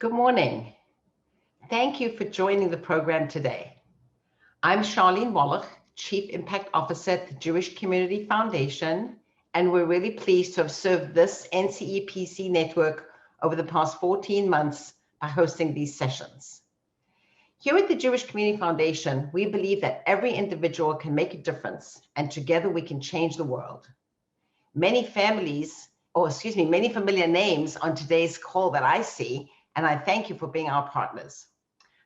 Good morning. Thank you for joining the program today. I'm Charlene Wallach, Chief Impact Officer at the Jewish Community Foundation, and we're really pleased to have served this NCEPC network over the past 14 months by hosting these sessions. Here at the Jewish Community Foundation, we believe that every individual can make a difference, and together we can change the world. Many familiar names on today's call that I see, and I thank you for being our partners.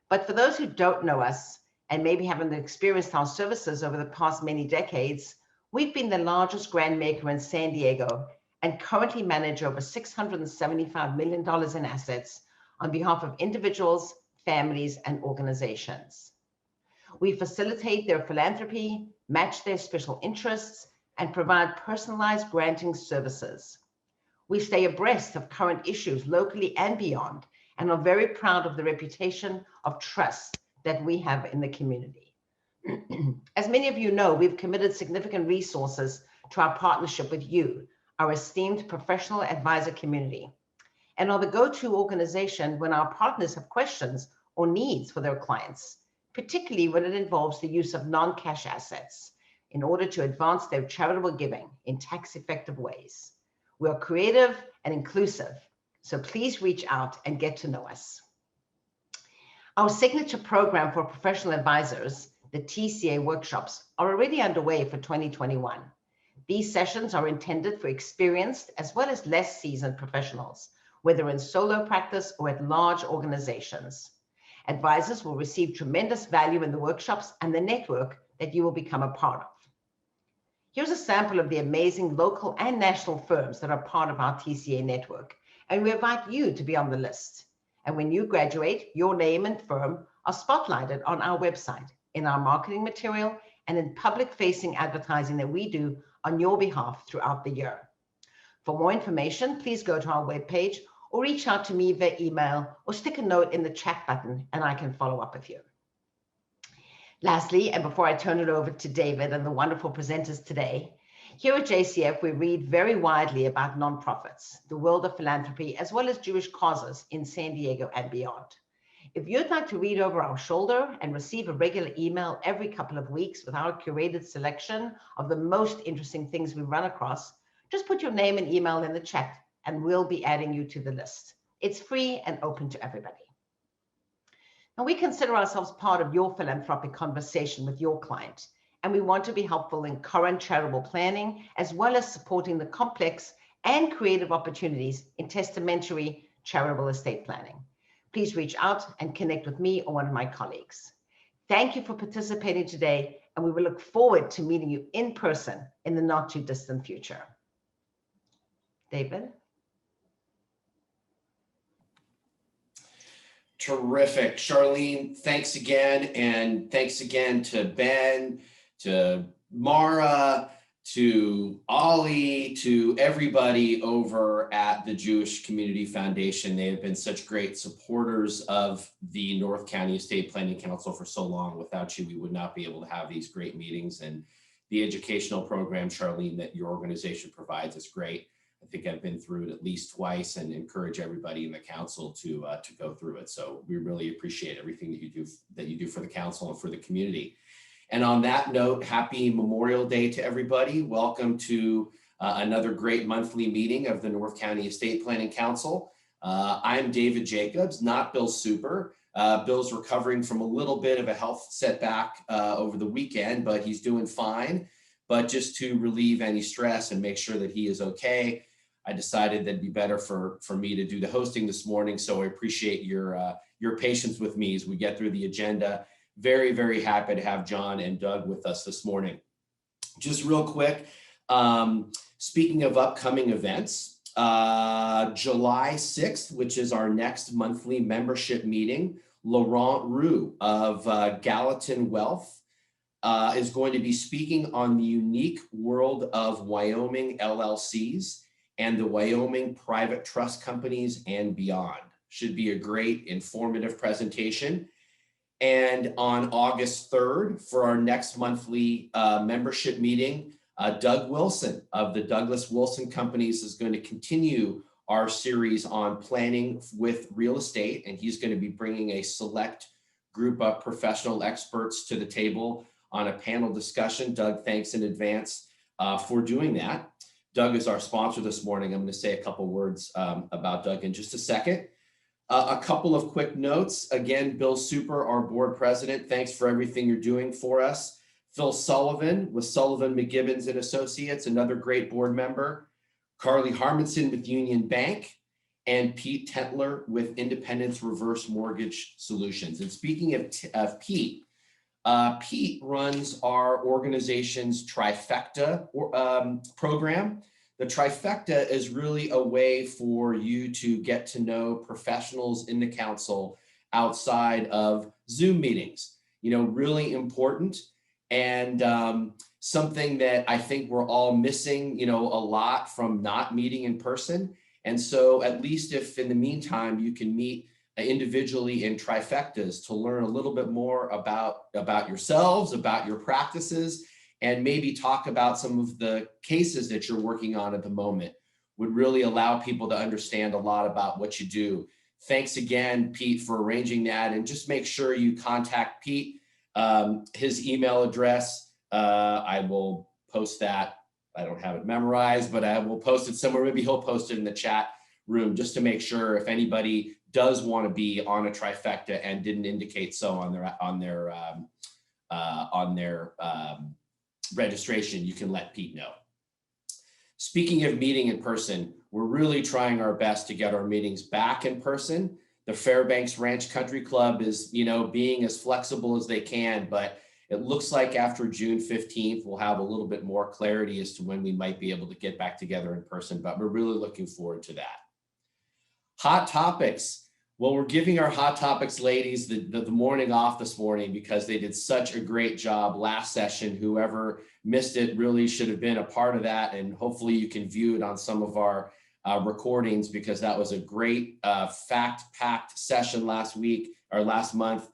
But for those who don't know us and maybe haven't experienced our services over the past many decades, we've been the largest grant maker in San Diego and currently manage over $675 million in assets on behalf of individuals, families, and organizations. We facilitate their philanthropy, match their special interests, and provide personalized granting services. We stay abreast of current issues locally and beyond, and are very proud of the reputation of trust that we have in the community. As many of you know, we've committed significant resources to our partnership with you, our esteemed professional advisor community, and are the go-to organization when our partners have questions or needs for their clients, particularly when it involves the use of non-cash assets in order to advance their charitable giving in tax-effective ways. We are creative and inclusive, so please reach out and get to know us. Our signature program for professional advisors, the TCA workshops, are already underway for 2021. These sessions are intended for experienced as well as less seasoned professionals, whether in solo practice or at large organizations. Advisors will receive tremendous value in the workshops and the network that you will become a part of. Here's a sample of the amazing local and national firms that are part of our TCA network, and we invite you to be on the list. And when you graduate, your name and firm are spotlighted on our website, in our marketing material, and in public-facing advertising that we do on your behalf throughout the year. For more information, please go to our webpage or reach out to me via email or stick a note in the chat button and I can follow up with you. Lastly, and before I turn it over to David and the wonderful presenters today, here at JCF, we read very widely about nonprofits, the world of philanthropy, as well as Jewish causes in San Diego and beyond. If you'd like to read over our shoulder and receive a regular email every couple of weeks with our curated selection of the most interesting things we run across, just put your name and email in the chat and we'll be adding you to the list. It's free and open to everybody. Now, we consider ourselves part of your philanthropic conversation with your client, and we want to be helpful in current charitable planning, as well as supporting the complex and creative opportunities in testamentary charitable estate planning. Please reach out and connect with me or one of my colleagues. Thank you for participating today, and we will look forward to meeting you in person in the not too distant future. David? Terrific. Charlene, thanks again. And thanks again to Ben, to Mara, to Ollie, to everybody over at the Jewish Community Foundation. They have been such great supporters of the North County Estate Planning Council for so long. Without you, we would not be able to have these great meetings. And the educational program, Charlene, that your organization provides is great. I think I've been through it at least twice and encourage everybody in the council to go through it. So we really appreciate everything that you do for the council and for the community. And on that note, happy Memorial Day to everybody. Welcome to another great monthly meeting of the North County Estate Planning Council. I'm David Jacobs, not Bill Super. Bill's recovering from a little bit of a health setback over the weekend, but he's doing fine. But just to relieve any stress and make sure that he is okay, I decided that it'd be better for me to do the hosting this morning. So I appreciate your patience with me as we get through the agenda. Very, very happy to have John and Doug with us this morning. Just real quick, speaking of upcoming events, July 6th, which is our next monthly membership meeting, Laurent Roux of Gallatin Wealth is going to be speaking on the unique world of Wyoming LLCs and the Wyoming private trust companies and beyond. Should be a great informative presentation. And on August 3rd, for our next monthly membership meeting, Doug Wilson of the Douglas Wilson Companies is going to continue our series on planning with real estate, and he's going to be bringing a select group of professional experts to the table on a panel discussion. Doug, thanks in advance for doing that. Doug is our sponsor this morning. I'm going to say a couple words about Doug in just a second. A couple of quick notes. Again, Bill Super, our board president, thanks for everything you're doing for us. Phil Sullivan with Sullivan, McGibbons and Associates, another great board member. Carly Harmonson with Union Bank, and Pete Tentler with Independence Reverse Mortgage Solutions. And speaking of Pete, Pete runs our organization's Trifecta program. The Trifecta is really a way for you to get to know professionals in the council outside of Zoom meetings. You know, really important, and something that I think we're all missing, you know, a lot from not meeting in person. And so at least if in the meantime you can meet individually in trifectas to learn a little bit more about yourselves, about your practices, and maybe talk about some of the cases that you're working on at the moment, would really allow people to understand a lot about what you do. Thanks again, Pete, for arranging that. And just make sure you contact Pete. His email address, I will post that. I don't have it memorized, but I will post it somewhere. Maybe he'll post it in the chat room just to make sure if anybody does want to be on a trifecta and didn't indicate so on their registration, you can let Pete know. Speaking of meeting in person, we're really trying our best to get our meetings back in person. The Fairbanks Ranch Country Club is, you know, being as flexible as they can, but it looks like after June 15th, we'll have a little bit more clarity as to when we might be able to get back together in person, but we're really looking forward to that. Hot topics. Well, we're giving our hot topics ladies the morning off this morning because they did such a great job last session. Whoever missed it really should have been a part of that, and hopefully you can view it on some of our recordings, because that was a great fact-packed session last month.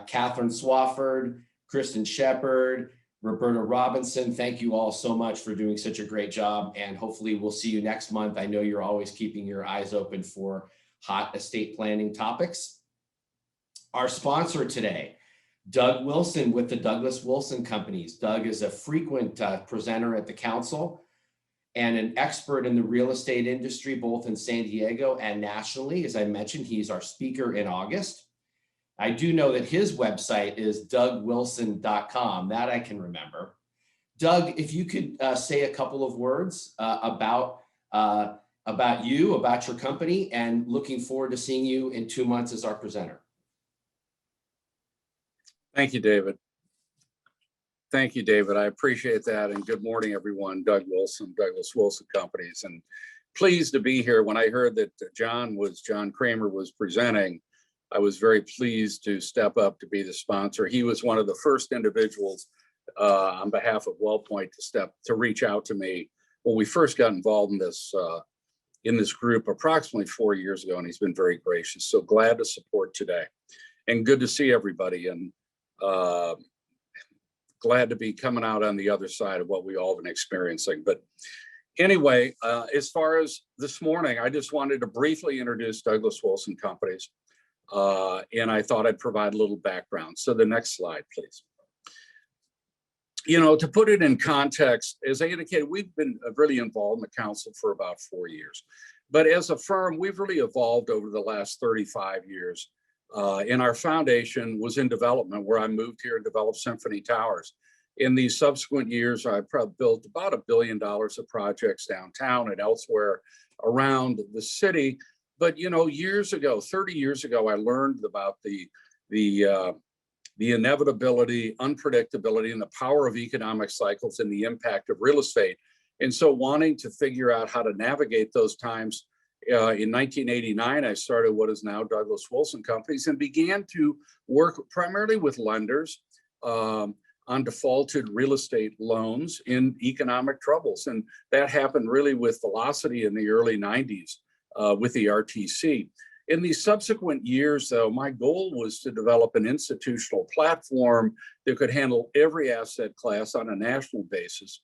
Catherine Swafford, Kristen Shepard, Roberta Robinson, thank you all so much for doing such a great job, and hopefully we'll see you next month. I know you're always keeping your eyes open for hot estate planning topics. Our sponsor today, Doug Wilson with the Douglas Wilson Companies. Doug is a frequent presenter at the council and an expert in the real estate industry, both in San Diego and nationally. As I mentioned, he's our speaker in August. I do know that his website is dougwilson.com. That I can remember. Doug, if you could say a couple of words about you, about your company, and looking forward to seeing you in 2 months as our presenter. Thank you, David. Thank you, David. I appreciate that. And good morning, everyone. Doug Wilson, Douglas Wilson Companies. And pleased to be here. When I heard that John Kramer was presenting, I was very pleased to step up to be the sponsor. He was one of the first individuals on behalf of WellPoint to reach out to me when we first got involved in this group approximately 4 years ago, and he's been very gracious. So glad to support today, and good to see everybody, and glad to be coming out on the other side of what we all been experiencing. But anyway, as far as this morning, I just wanted to briefly introduce Douglas Wilson Companies, and I thought I'd provide a little background. So the next slide, please. You know, to put it in context, as I indicated, we've been really involved in the council for about 4 years. But as a firm, we've really evolved over the last 35 years. And our foundation was in development, where I moved here and developed Symphony Towers. In these subsequent years, I built about $1 billion of projects downtown and elsewhere around the city. But, you know, years ago, 30 years ago, I learned about the inevitability, unpredictability, and the power of economic cycles and the impact of real estate. And so wanting to figure out how to navigate those times, in 1989, I started what is now Douglas Wilson Companies and began to work primarily with lenders on defaulted real estate loans in economic troubles. And that happened really with velocity in the early 90s with the RTC. In the subsequent years, though, my goal was to develop an institutional platform that could handle every asset class on a national basis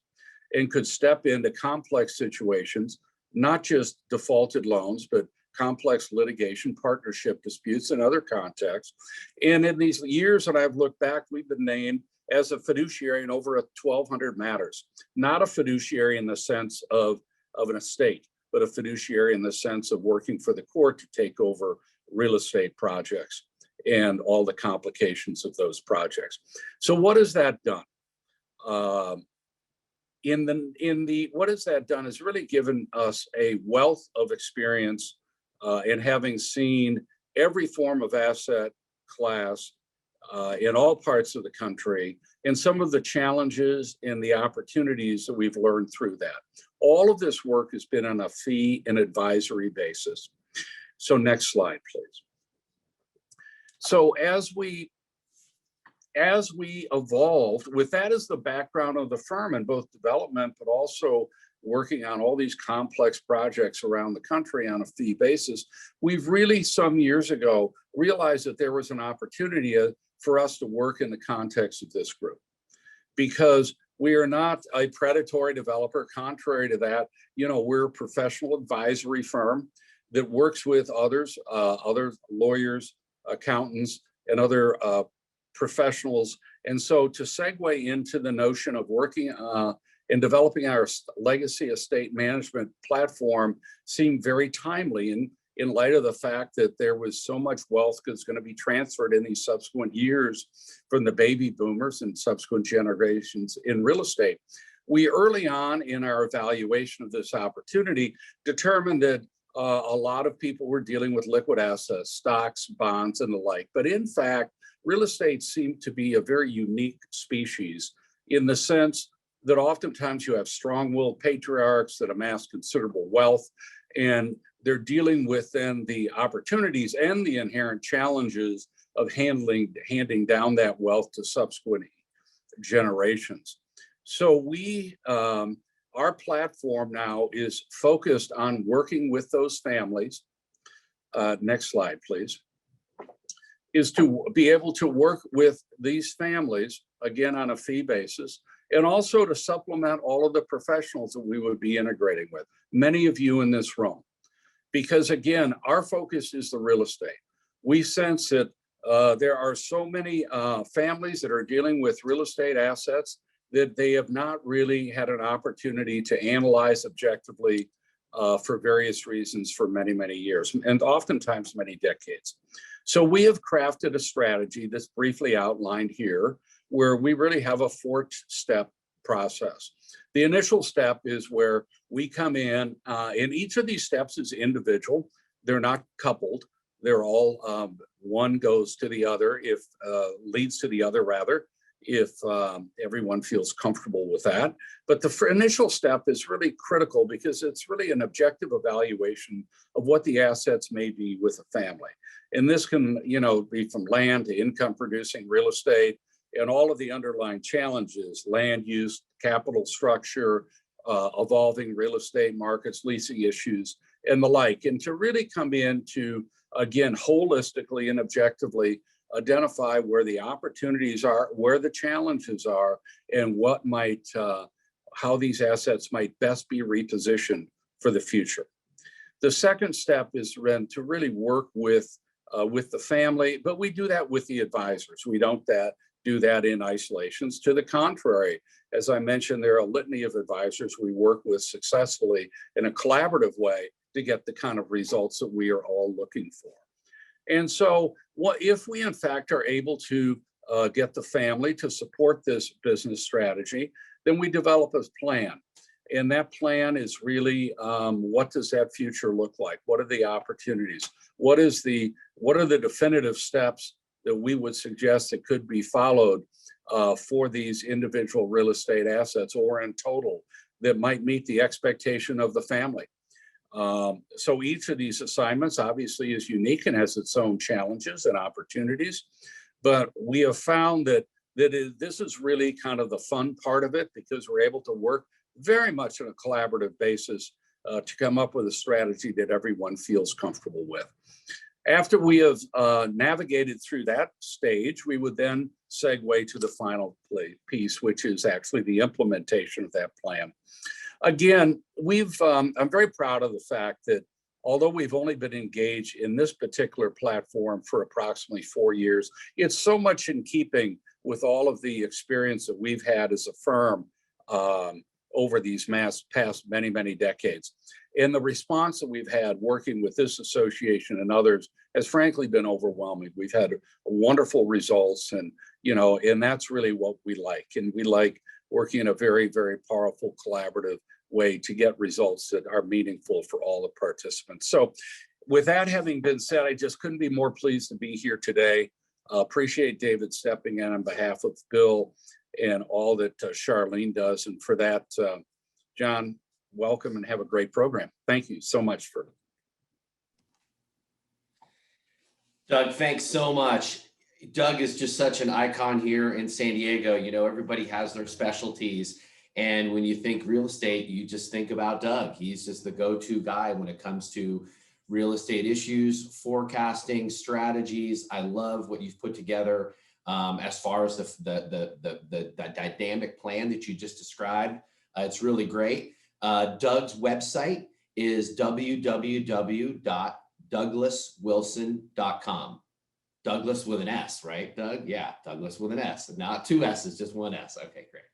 and could step into complex situations not just defaulted loans, but complex litigation, partnership disputes, and other contexts. And in these years that I've looked back, we've been named as a fiduciary in over 1,200 matters. Not a fiduciary in the sense of an estate, but a fiduciary in the sense of working for the court to take over real estate projects and all the complications of those projects. So what has that done? What has that done is really given us a wealth of experience in having seen every form of asset class in all parts of the country, and some of the challenges and the opportunities that we've learned through that. All of this work has been on a fee and advisory basis. So next slide, please. So as we evolved, with that as the background of the firm in both development, but also working on all these complex projects around the country on a fee basis, we've really some years ago realized that there was an opportunity for us to work in the context of this group, because we are not a predatory developer. Contrary to that, we're a professional advisory firm that works with other lawyers, accountants, and other professionals. And so to segue into the notion of working in developing our legacy estate management platform seemed very timely in light of the fact that there was so much wealth that's going to be transferred in these subsequent years from the baby boomers and subsequent generations in real estate. We early on in our evaluation of this opportunity determined that a lot of people were dealing with liquid assets, stocks, bonds, and the like. But in fact, real estate seemed to be a very unique species in the sense that oftentimes you have strong-willed patriarchs that amass considerable wealth, and they're dealing with then the opportunities and the inherent challenges of handing down that wealth to subsequent generations. So our platform now is focused on working with those families. Next slide, please. Is to be able to work with these families, again, on a fee basis, and also to supplement all of the professionals that we would be integrating with, many of you in this room. Because again, our focus is the real estate. We sense that there are so many families that are dealing with real estate assets that they have not really had an opportunity to analyze objectively for various reasons for many, many years, and oftentimes many decades. So we have crafted a strategy that's briefly outlined here, where we really have a 4-step process. The initial step is where we come in, and each of these steps is individual. They're not coupled. They're all, one goes to the other, leads to the other rather, if everyone feels comfortable with that. But the initial step is really critical because it's really an objective evaluation of what the assets may be with a family. And this can, be from land to income producing real estate and all of the underlying challenges, land use, capital structure, evolving real estate markets, leasing issues, and the like. And to really come in to, again, holistically and objectively identify where the opportunities are, where the challenges are, and what might, how these assets might best be repositioned for the future. The second step is then to really work with the family, but we do that with the advisors. We don't do that in isolations. To the contrary, as I mentioned, there are a litany of advisors we work with successfully in a collaborative way to get the kind of results that we are all looking for. And so if we in fact are able to get the family to support this business strategy, then we develop a plan. And that plan is really, what does that future look like? What are the opportunities? What are the definitive steps that we would suggest that could be followed for these individual real estate assets, or in total, that might meet the expectation of the family? So each of these assignments obviously is unique and has its own challenges and opportunities, but we have found that this is really kind of the fun part of it, because we're able to work very much on a collaborative basis to come up with a strategy that everyone feels comfortable with. After we have navigated through that stage, we would then segue to the final piece, which is actually the implementation of that plan. Again, I'm very proud of the fact that although we've only been engaged in this particular platform for approximately 4 years, it's so much in keeping with all of the experience that we've had as a firm over these past many, many decades. And the response that we've had working with this association and others has frankly been overwhelming. We've had wonderful results, and and that's really what we like. And we like working in a very, very powerful collaborative way to get results that are meaningful for all the participants. So with that having been said, I just couldn't be more pleased to be here today. Appreciate David stepping in on behalf of Bill and all that Charlene does. And for that, John, welcome and have a great program. Thank you so much for. Doug, thanks so much. Doug is just such an icon here in San Diego. Everybody has their specialties. And when you think real estate, you just think about Doug. He's just the go-to guy when it comes to real estate issues, forecasting, strategies. I love what you've put together as far as the dynamic plan that you just described. It's really great. Doug's website is www.douglaswilson.com. Douglas with an S, right, Doug? Yeah, Douglas with an S. Not 2 S's, just 1 S. Okay, great.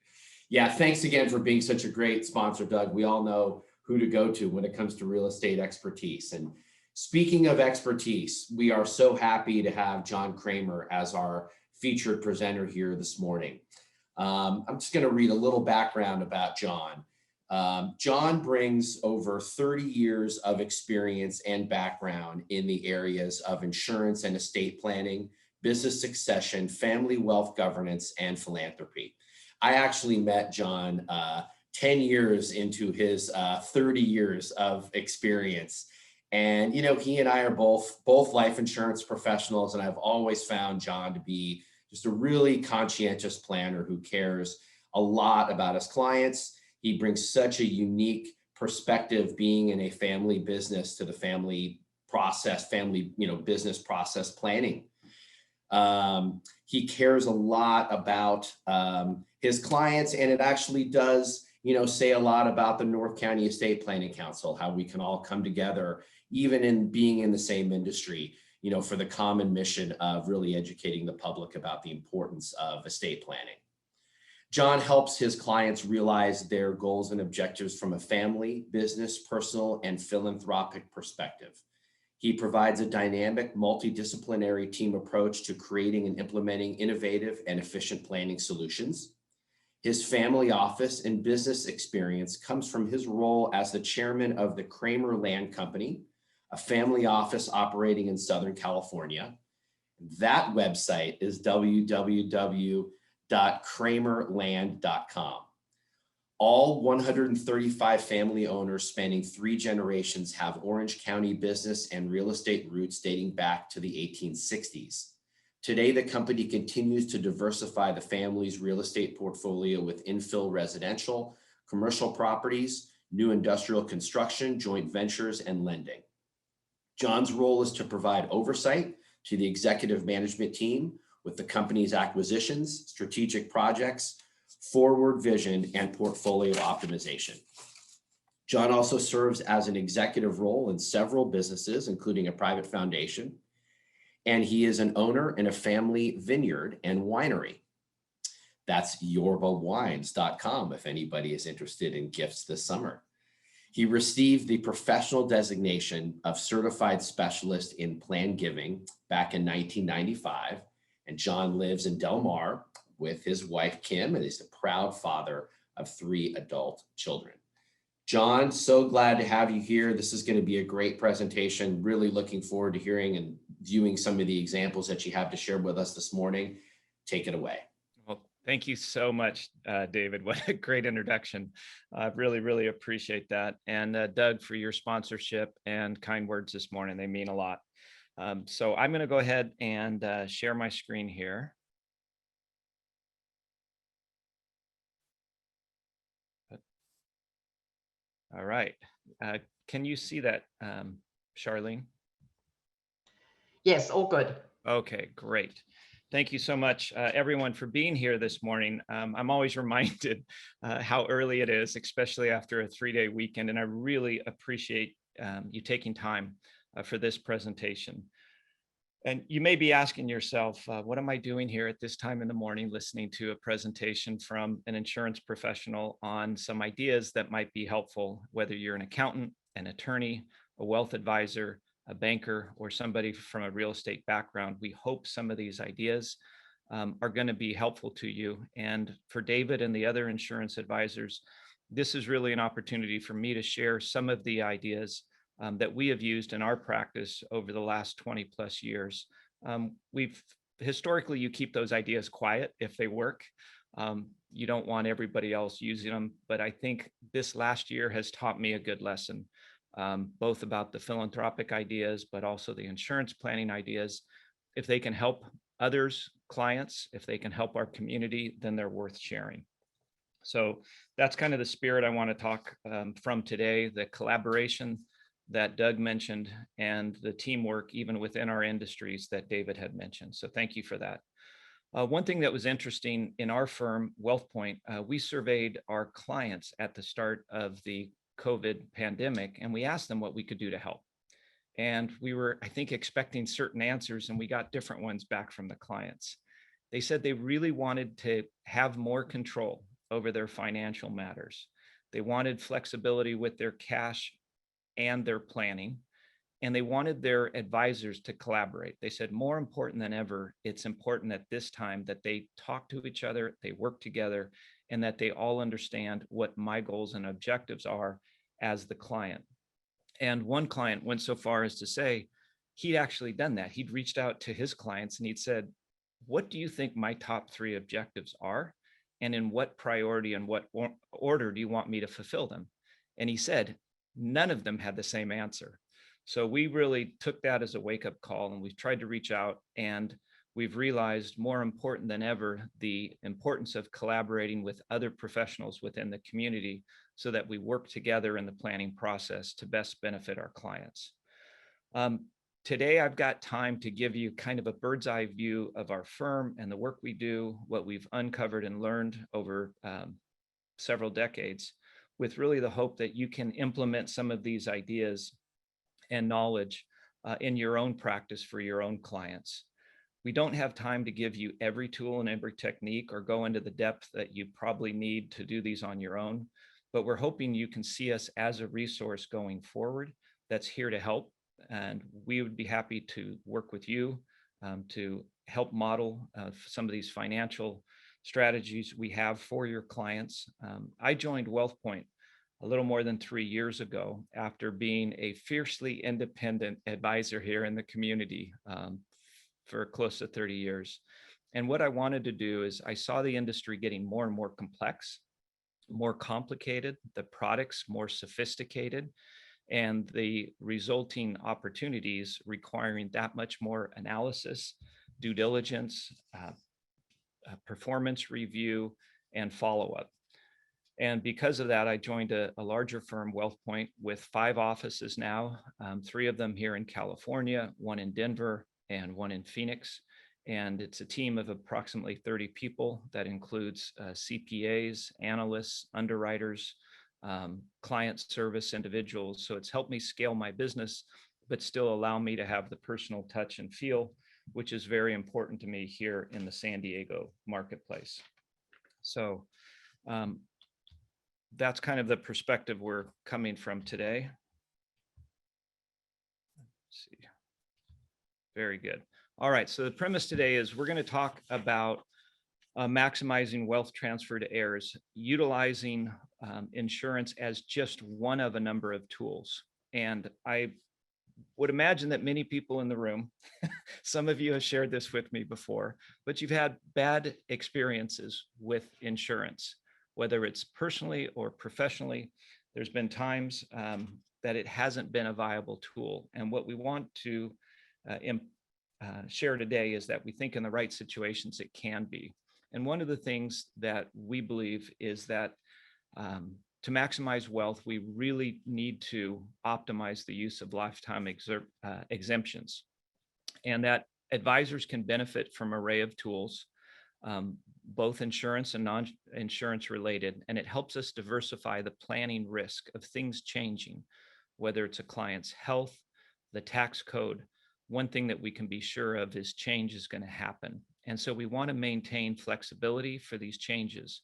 Yeah, thanks again for being such a great sponsor, Doug. We all know who to go to when it comes to real estate expertise. And speaking of expertise, we are so happy to have John Kramer as our featured presenter here this morning. I'm just going to read a little background about John. John brings over 30 years of experience and background in the areas of insurance and estate planning, business succession, family wealth governance, and philanthropy. I actually met John 10 years into his 30 years of experience. And, he and I are both life insurance professionals, and I've always found John to be just a really conscientious planner who cares a lot about his clients. He brings such a unique perspective being in a family business to the family business process planning. He cares a lot about his clients, and it actually does, say a lot about the North County Estate Planning Council, how we can all come together, even in being in the same industry, for the common mission of really educating the public about the importance of estate planning. John helps his clients realize their goals and objectives from a family, business, personal, and philanthropic perspective. He provides a dynamic, multidisciplinary team approach to creating and implementing innovative and efficient planning solutions. His family office and business experience comes from his role as the chairman of the Kramer Land Company, a family office operating in Southern California. That website is www.kramerland.com. All 135 family owners spanning 3 generations have Orange County business and real estate roots dating back to the 1860s. Today, the company continues to diversify the family's real estate portfolio with infill residential, commercial properties, new industrial construction, joint ventures, and lending. John's role is to provide oversight to the executive management team with the company's acquisitions, strategic projects, forward vision, and portfolio optimization. John also serves as an executive role in several businesses, including a private foundation, and he is an owner in a family vineyard and winery. That's yorbawines.com if anybody is interested in gifts this summer. He received the professional designation of Certified Specialist in Plan Giving back in 1995, and John lives in Del Mar with his wife, Kim, and is the proud father of 3 adult children. John, so glad to have you here. This is going to be a great presentation. Really looking forward to hearing and viewing some of the examples that you have to share with us this morning. Take it away. Well, thank you so much, David. What a great introduction. I really, really appreciate that. And Doug, for your sponsorship and kind words this morning. They mean a lot. So I'm going to go ahead and share my screen here. All right. Can you see that, Charlene? Yes, all good. Okay, great. Thank you so much, everyone, for being here this morning. I'm always reminded how early it is, especially after a 3-day weekend, and I really appreciate you taking time for this presentation. And you may be asking yourself, what am I doing here at this time in the morning, listening to a presentation from an insurance professional on some ideas that might be helpful, whether you're an accountant, an attorney, a wealth advisor, a banker, or somebody from a real estate background. We hope some of these ideas are going to be helpful to you. And for David and the other insurance advisors, this is really an opportunity for me to share some of the ideas that we have used in our practice over the last 20 plus years. Historically, you keep those ideas quiet if they work. You don't want everybody else using them, but I think this last year has taught me a good lesson. Both about the philanthropic ideas, but also the insurance planning ideas. If they can help others, clients, if they can help our community, then they're worth sharing. So that's kind of the spirit I want to talk from today, the collaboration that Doug mentioned and the teamwork even within our industries that David had mentioned. So thank you for that. One thing that was interesting in our firm, WealthPoint, we surveyed our clients at the start of the COVID pandemic, and we asked them what we could do to help. And we were, I think, expecting certain answers, and we got different ones back from the clients. They said they really wanted to have more control over their financial matters. They wanted flexibility with their cash and their planning, and they wanted their advisors to collaborate. They said, more important than ever, it's important at this time that they talk to each other, they work together, and that they all understand what my goals and objectives are as the client. And one client went so far as to say he'd actually done that. He'd reached out to his clients and he'd said, what do you think my top 3 objectives are? And in what priority and what order do you want me to fulfill them? And he said, none of them had the same answer. So we really took that as a wake-up call, and we've tried to reach out, and we've realized more important than ever the importance of collaborating with other professionals within the community so that we work together in the planning process to best benefit our clients. Today, I've got time to give you kind of a bird's eye view of our firm and the work we do, what we've uncovered and learned over several decades, with really the hope that you can implement some of these ideas and knowledge in your own practice for your own clients. We don't have time to give you every tool and every technique or go into the depth that you probably need to do these on your own, but we're hoping you can see us as a resource going forward that's here to help. And we would be happy to work with you to help model some of these financial strategies we have for your clients. I joined WealthPoint a little more than 3 years ago after being a fiercely independent advisor here in the community for close to 30 years. And what I wanted to do is I saw the industry getting more and more complex, more complicated, the products more sophisticated, and the resulting opportunities requiring that much more analysis, due diligence, performance review, and follow-up. And because of that, I joined a larger firm, WealthPoint, with 5 offices now, 3 of them here in California, 1 in Denver, and 1 in Phoenix. And it's a team of approximately 30 people that includes CPAs, analysts, underwriters, client service individuals. So it's helped me scale my business, but still allow me to have the personal touch and feel, which is very important to me here in the San Diego marketplace. So that's kind of the perspective we're coming from today. Let's see. Very good. All right, so the premise today is we're going to talk about maximizing wealth transfer to heirs, utilizing insurance as just one of a number of tools. And I would imagine that many people in the room, some of you have shared this with me before, but you've had bad experiences with insurance, whether it's personally or professionally. There's been times that it hasn't been a viable tool. And what we want to share today is that we think in the right situations it can be. And one of the things that we believe is that to maximize wealth, we really need to optimize the use of lifetime exemptions. And that Advisors can benefit from an array of tools, both insurance and non-insurance related, and it helps us diversify the planning risk of things changing, whether it's a client's health, the tax code. One thing that we can be sure of is change is going to happen. And so we want to maintain flexibility for these changes.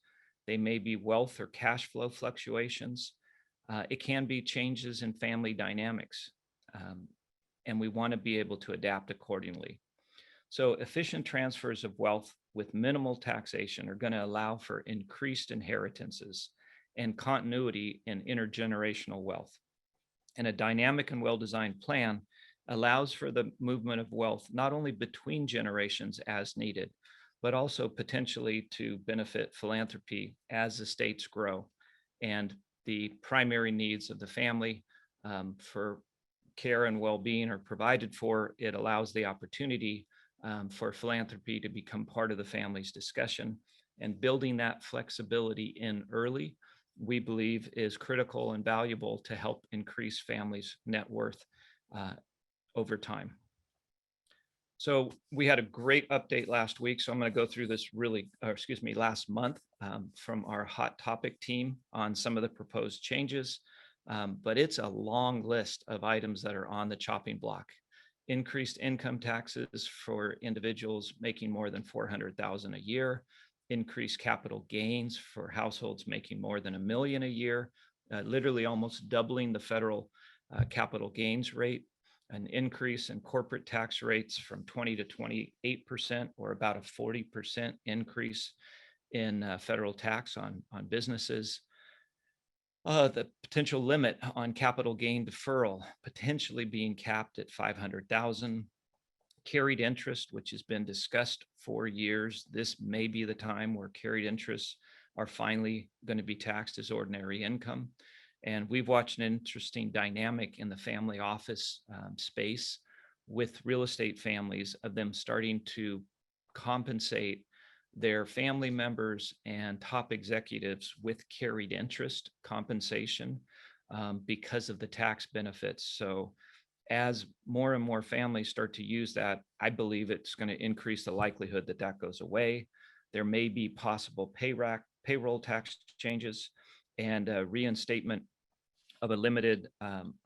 They may be wealth or cash flow fluctuations. It can be changes in family dynamics. And we want to be able to adapt accordingly. So efficient transfers of wealth with minimal taxation are going to allow for increased inheritances and continuity in intergenerational wealth. And a dynamic and well-designed plan allows for the movement of wealth not only between generations as needed, but also potentially to benefit philanthropy as estates grow and the primary needs of the family for care and well-being are provided for. It allows the opportunity for philanthropy to become part of the family's discussion, and building that flexibility in early, we believe, is critical and valuable to help increase families' net worth over time. So we had a great update last week. So I'm going to go through this last month from our hot topic team on some of the proposed changes. But it's a long list of items that are on the chopping block. Increased income taxes for individuals making more than $400,000 a year, increased capital gains for households making more than $1 million a year, literally almost doubling the federal capital gains rate, an increase in corporate tax rates from 20 to 28%, or about a 40% increase in federal tax on businesses. The potential limit on capital gain deferral potentially being capped at $500,000. Carried interest, which has been discussed for years. This may be the time where carried interests are finally going to be taxed as ordinary income. And we've watched an interesting dynamic in the family office space with real estate families of them starting to compensate their family members and top executives with carried interest compensation because of the tax benefits. So as more and more families start to use that, I believe it's going to increase the likelihood that that goes away. There may be possible payroll tax changes and reinstatement of a limited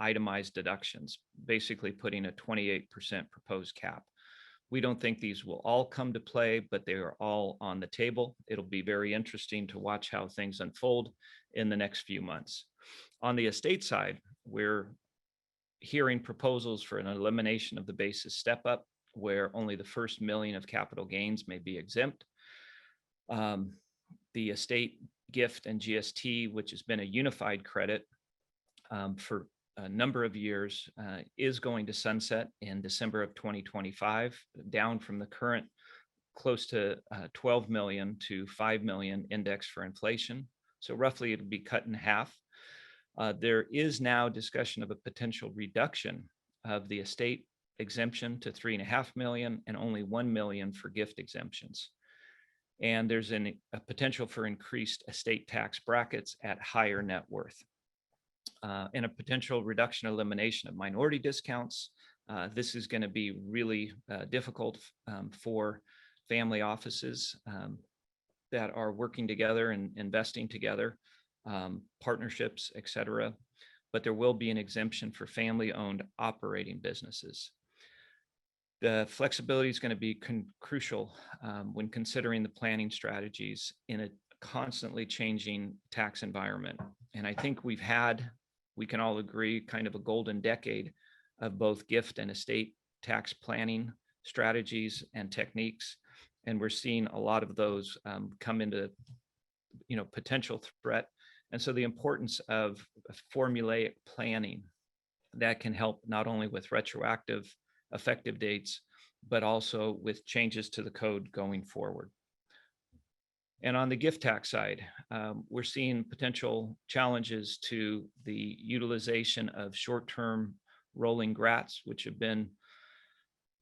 itemized deductions, basically putting a 28% proposed cap. We don't think these will all come to play, but they are all on the table. It'll be very interesting to watch how things unfold in the next few months. On the estate side, we're hearing proposals for an elimination of the basis step up, where only the first $1 million of capital gains may be exempt. The estate gift and GST, which has been a unified credit for a number of years, is going to sunset in December of 2025, down from the current close to 12 million to 5 million index for inflation. So roughly it'll be cut in half. There is now discussion of a potential reduction of the estate exemption to 3.5 million and only 1 million for gift exemptions. And there's a potential for increased estate tax brackets at higher net worth. And a potential reduction or elimination of minority discounts. This is going to be really difficult for family offices that are working together and investing together, partnerships, et cetera. But there will be an exemption for family-owned operating businesses. The flexibility is going to be crucial when considering the planning strategies in a constantly changing tax environment. And I think we can all agree, kind of a golden decade of both gift and estate tax planning strategies and techniques. And we're seeing a lot of those come into, potential threat. And so the importance of formulaic planning that can help not only with retroactive effective dates, but also with changes to the code going forward. And on the gift tax side, we're seeing potential challenges to the utilization of short-term rolling grats, which have been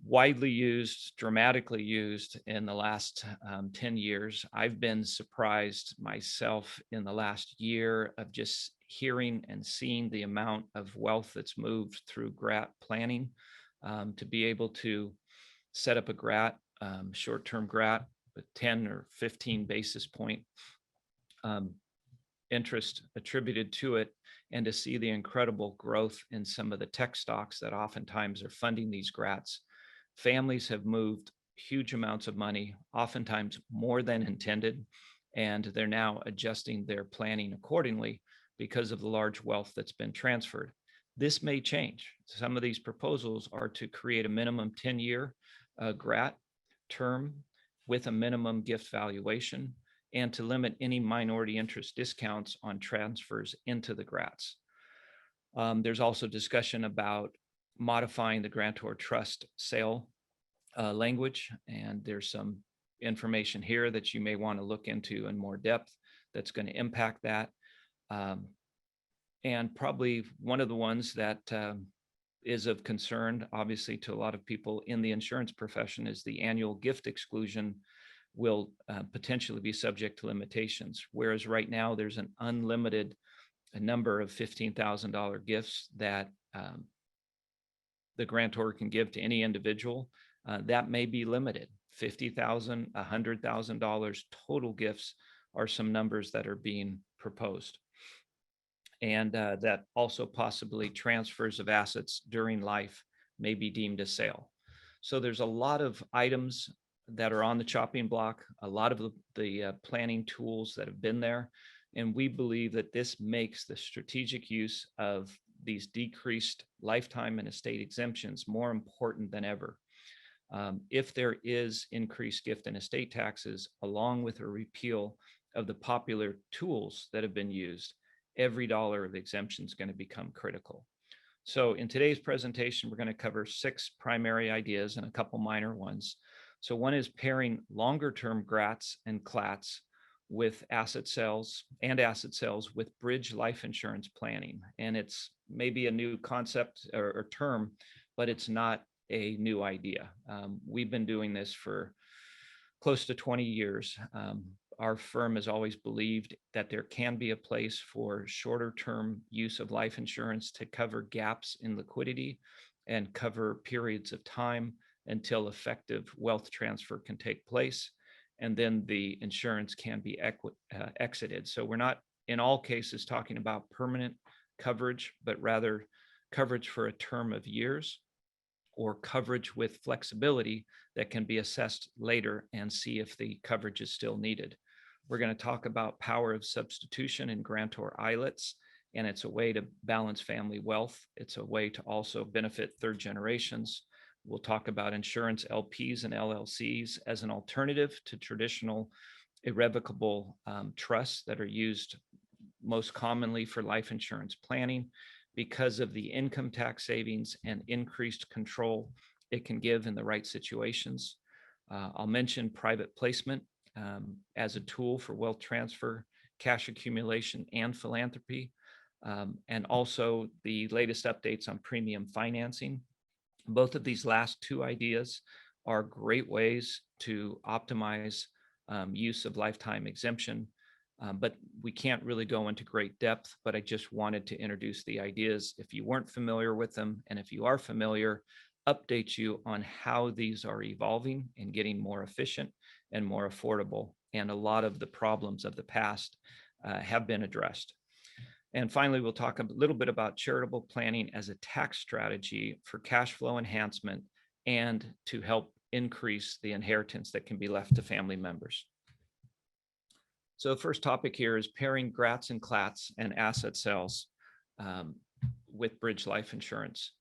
widely used, dramatically used in the last 10 years. I've been surprised myself in the last year of just hearing and seeing the amount of wealth that's moved through grat planning to be able to set up a Grat, short-term Grat with 10 or 15 basis point interest attributed to it, and to see the incredible growth in some of the tech stocks that oftentimes are funding these Grats. Families have moved huge amounts of money, oftentimes more than intended, and they're now adjusting their planning accordingly because of the large wealth that's been transferred. This may change. Some of these proposals are to create a minimum 10-year Grat term with a minimum gift valuation, and to limit any minority interest discounts on transfers into the Grats. There's also discussion about modifying the grantor trust sale language, and there's some information here that you may want to look into in more depth that's going to impact that. And probably one of the ones that is of concern, obviously, to a lot of people in the insurance profession is the annual gift exclusion will potentially be subject to limitations. Whereas right now there's an unlimited number of $15,000 gifts that the grantor can give to any individual. That may be limited. $50,000, $100,000 total gifts are some numbers that are being proposed. And that also possibly transfers of assets during life may be deemed a sale. So there's a lot of items that are on the chopping block, a lot of the planning tools that have been there. And we believe that this makes the strategic use of these decreased lifetime and estate exemptions more important than ever. If there is increased gift and estate taxes, along with a repeal of the popular tools that have been used, every dollar of exemption is going to become critical. So in today's presentation, we're going to cover 6 primary ideas and a couple minor ones. So one is pairing longer-term Grats and Clats with asset sales with bridge life insurance planning. And it's maybe a new concept or term, but it's not a new idea. We've been doing this for close to 20 years. Our firm has always believed that there can be a place for shorter term use of life insurance to cover gaps in liquidity and cover periods of time until effective wealth transfer can take place. And then the insurance can be exited. So we're not in all cases talking about permanent coverage, but rather coverage for a term of years, or coverage with flexibility that can be assessed later and see if the coverage is still needed. We're going to talk about power of substitution in grantor ILETs, and it's a way to balance family wealth. It's a way to also benefit third generations. We'll talk about insurance LPs and LLCs as an alternative to traditional irrevocable trusts that are used most commonly for life insurance planning, because of the income tax savings and increased control it can give in the right situations. I'll mention private placement as a tool for wealth transfer, cash accumulation, and philanthropy, and also the latest updates on premium financing. Both of these last 2 ideas are great ways to optimize use of lifetime exemption. But we can't really go into great depth, but I just wanted to introduce the ideas if you weren't familiar with them, and if you are familiar, update you on how these are evolving and getting more efficient and more affordable. And a lot of the problems of the past have been addressed. And finally, we'll talk a little bit about charitable planning as a tax strategy for cash flow enhancement and to help increase the inheritance that can be left to family members. So the first topic here is pairing Grats and Clats and asset sales with bridge life insurance.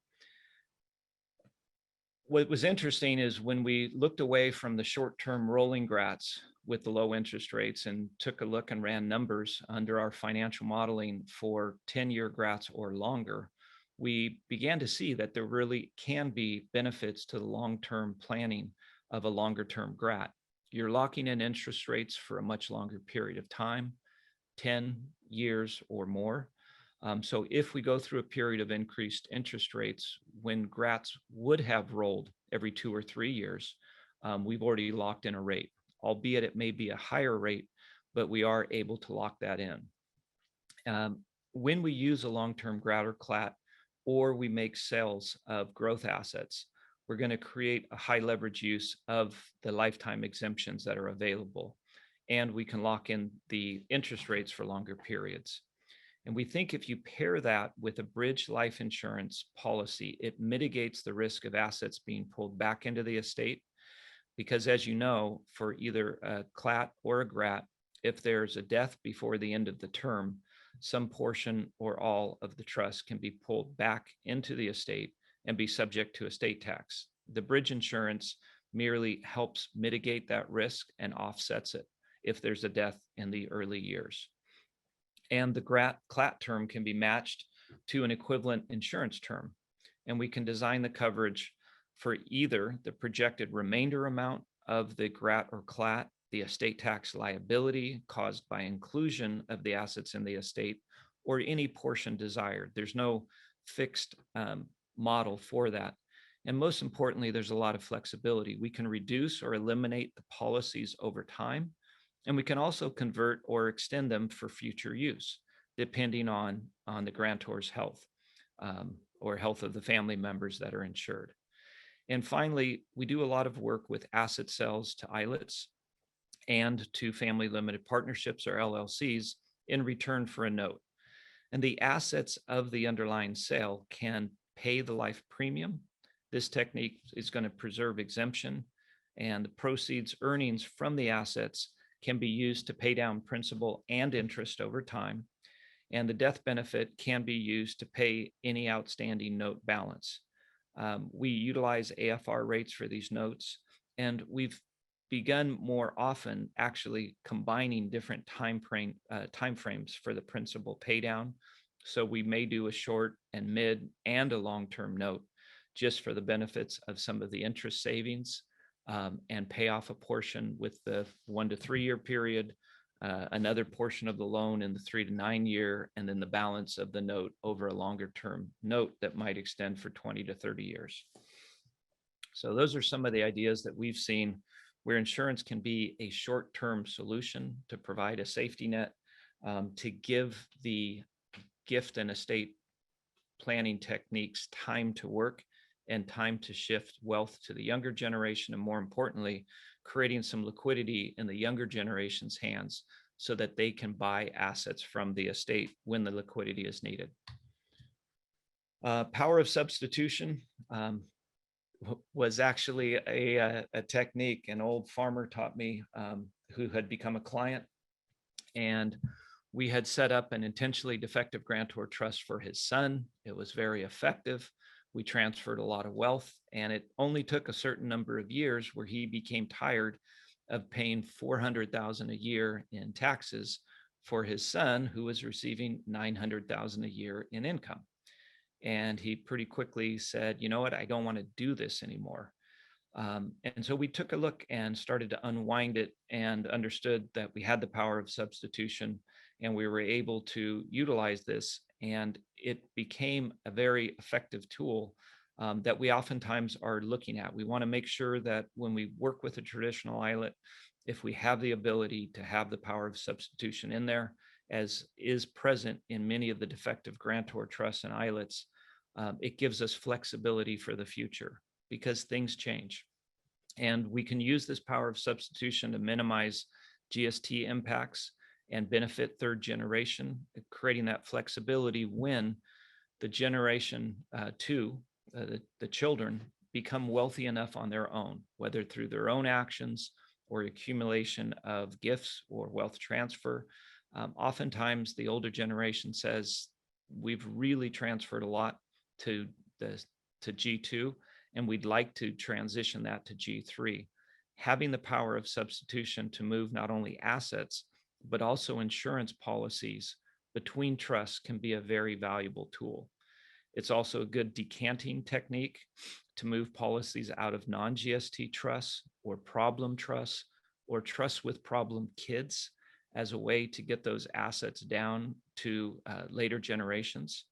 What was interesting is when we looked away from the short-term rolling Grats with the low interest rates and took a look and ran numbers under our financial modeling for 10-year Grats or longer, we began to see that there really can be benefits to the long-term planning of a longer-term Grat. You're locking in interest rates for a much longer period of time, 10 years or more. So if we go through a period of increased interest rates, when Grats would have rolled every 2 or 3 years, we've already locked in a rate, albeit it may be a higher rate, but we are able to lock that in. When we use a long-term Grat or Clat, or we make sales of growth assets, we're going to create a high leverage use of the lifetime exemptions that are available. And we can lock in the interest rates for longer periods. And we think if you pair that with a bridge life insurance policy, it mitigates the risk of assets being pulled back into the estate. Because as you know, for either a Clat or a Grat, if there's a death before the end of the term, some portion or all of the trust can be pulled back into the estate and be subject to estate tax. The bridge insurance merely helps mitigate that risk and offsets it if there's a death in the early years. And the Clat term can be matched to an equivalent insurance term. And we can design the coverage for either the projected remainder amount of the Grat or Clat, the estate tax liability caused by inclusion of the assets in the estate, or any portion desired. There's no fixed model for that. And most importantly, there's a lot of flexibility. We can reduce or eliminate the policies over time, and we can also convert or extend them for future use, depending on the grantor's health or health of the family members that are insured. And finally, we do a lot of work with asset sales to ILETs and to family limited partnerships or LLCs in return for a note. And the assets of the underlying sale can pay the life premium. This technique is going to preserve exemption, and the proceeds earnings from the assets can be used to pay down principal and interest over time. And the death benefit can be used to pay any outstanding note balance. We utilize AFR rates for these notes, and we've begun more often actually combining different time frames for the principal pay down. So we may do a short and mid and a long-term note just for the benefits of some of the interest savings, and pay off a portion with the 1 to 3 year period, another portion of the loan in the 3 to 9 year, and then the balance of the note over a longer term note that might extend for 20 to 30 years. So those are some of the ideas that we've seen where insurance can be a short-term solution to provide a safety net, to give the gift and estate planning techniques time to work and time to shift wealth to the younger generation, and more importantly, creating some liquidity in the younger generation's hands so that they can buy assets from the estate when the liquidity is needed. Power of substitution was actually a technique an old farmer taught me, who had become a client, and we had set up an intentionally defective grantor trust for his son. It was very effective. We transferred a lot of wealth, and it only took a certain number of years where he became tired of paying $400,000 a year in taxes for his son, who was receiving $900,000 a year in income. And he pretty quickly said, you know what, I don't want to do this anymore. And so we took a look and started to unwind it and understood that we had the power of substitution, and we were able to utilize this. And it became a very effective tool that we oftentimes are looking at. We want to make sure that when we work with a traditional ILET, if we have the ability to have the power of substitution in there, as is present in many of the defective grantor trusts and ILETs, it gives us flexibility for the future because things change. And we can use this power of substitution to minimize GST impacts and benefit third generation, creating that flexibility when the generation two, the children, become wealthy enough on their own, whether through their own actions or accumulation of gifts or wealth transfer. Oftentimes, the older generation says, we've really transferred a lot to G2, and we'd like to transition that to G3. Having the power of substitution to move not only assets, but also insurance policies between trusts can be a very valuable tool. It's also a good decanting technique to move policies out of non-GST trusts or problem trusts or trusts with problem kids as a way to get those assets down to later generations.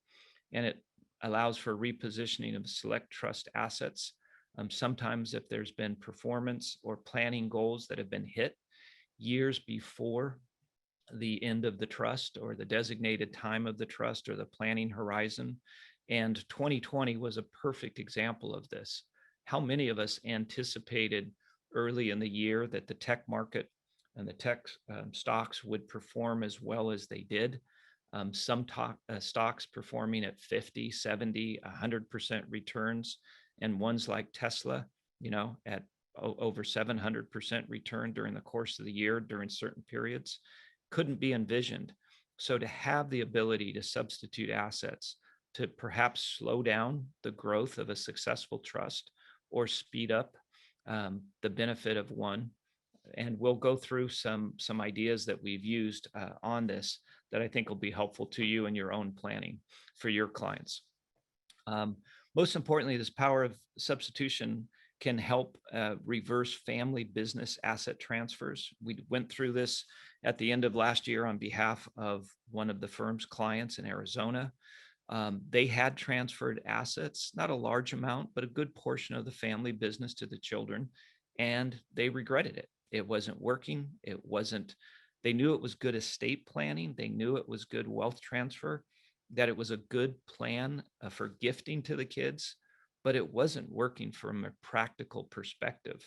And it allows for repositioning of select trust assets. Sometimes if there's been performance or planning goals that have been hit years before the end of the trust or the designated time of the trust or the planning horizon. And 2020 was a perfect example of this. how many of us anticipated early in the year that the tech market and the tech stocks would perform as well as they did? Some stocks performing at 50, 70, 100% returns, and ones like Tesla, at over 700% return during the course of the year during certain periods, couldn't be envisioned. So to have the ability to substitute assets to perhaps slow down the growth of a successful trust or speed up the benefit of one. And we'll go through some ideas that we've used on this that I think will be helpful to you in your own planning for your clients. Most importantly, this power of substitution can help reverse family business asset transfers. We went through this at the end of last year on behalf of one of the firm's clients in Arizona. They had transferred assets, not a large amount, but a good portion of the family business to the children, and they regretted it. It wasn't working. They knew it was good estate planning. They knew it was good wealth transfer, that it was a good plan for gifting to the kids, but it wasn't working from a practical perspective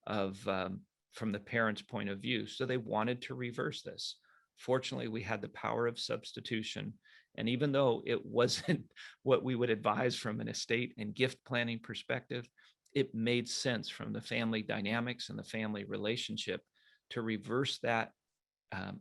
from the parents' point of view. So they wanted to reverse this. Fortunately, we had the power of substitution. And even though it wasn't what we would advise from an estate and gift planning perspective, it made sense from the family dynamics and the family relationship to reverse that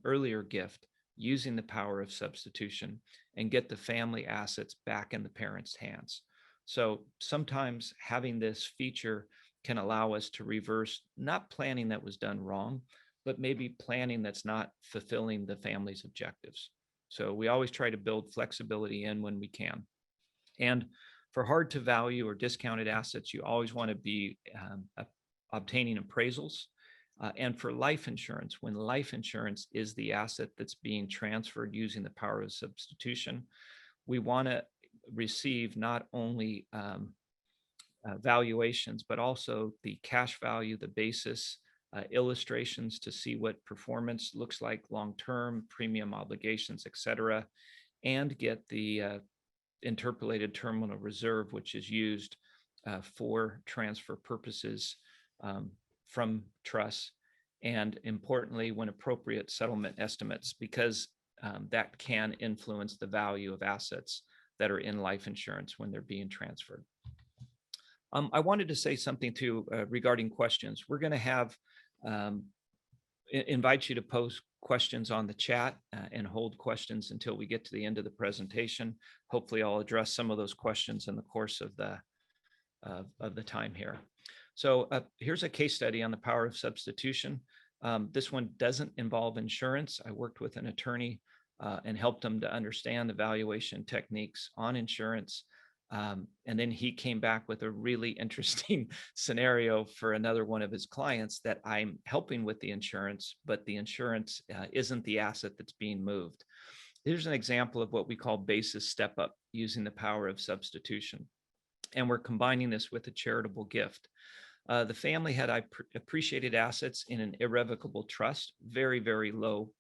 earlier gift using the power of substitution and get the family assets back in the parents' hands. So sometimes having this feature can allow us to reverse not planning that was done wrong, but maybe planning that's not fulfilling the family's objectives. So we always try to build flexibility in when we can. And for hard to value or discounted assets, you always want to be obtaining appraisals. And for life insurance, when life insurance is the asset that's being transferred using the power of substitution, we want to receive not only valuations, but also the cash value, the basis, illustrations to see what performance looks like long-term, premium obligations, et cetera, and get the interpolated terminal reserve, which is used for transfer purposes from trusts, and importantly, when appropriate, settlement estimates, because that can influence the value of assets that are in life insurance when they're being transferred. I wanted to say something too regarding questions. We're going to have invite you to post questions on the chat and hold questions until we get to the end of the presentation. Hopefully I'll address some of those questions in the course of the time here. So here's a case study on the power of substitution. This one doesn't involve insurance. I worked with an attorney and helped him to understand the valuation techniques on insurance. And then he came back with a really interesting scenario for another one of his clients that I'm helping with the insurance, but the insurance isn't the asset that's being moved. Here's an example of what we call basis step up using the power of substitution. And we're combining this with a charitable gift. The family had appreciated assets in an irrevocable trust, very, very low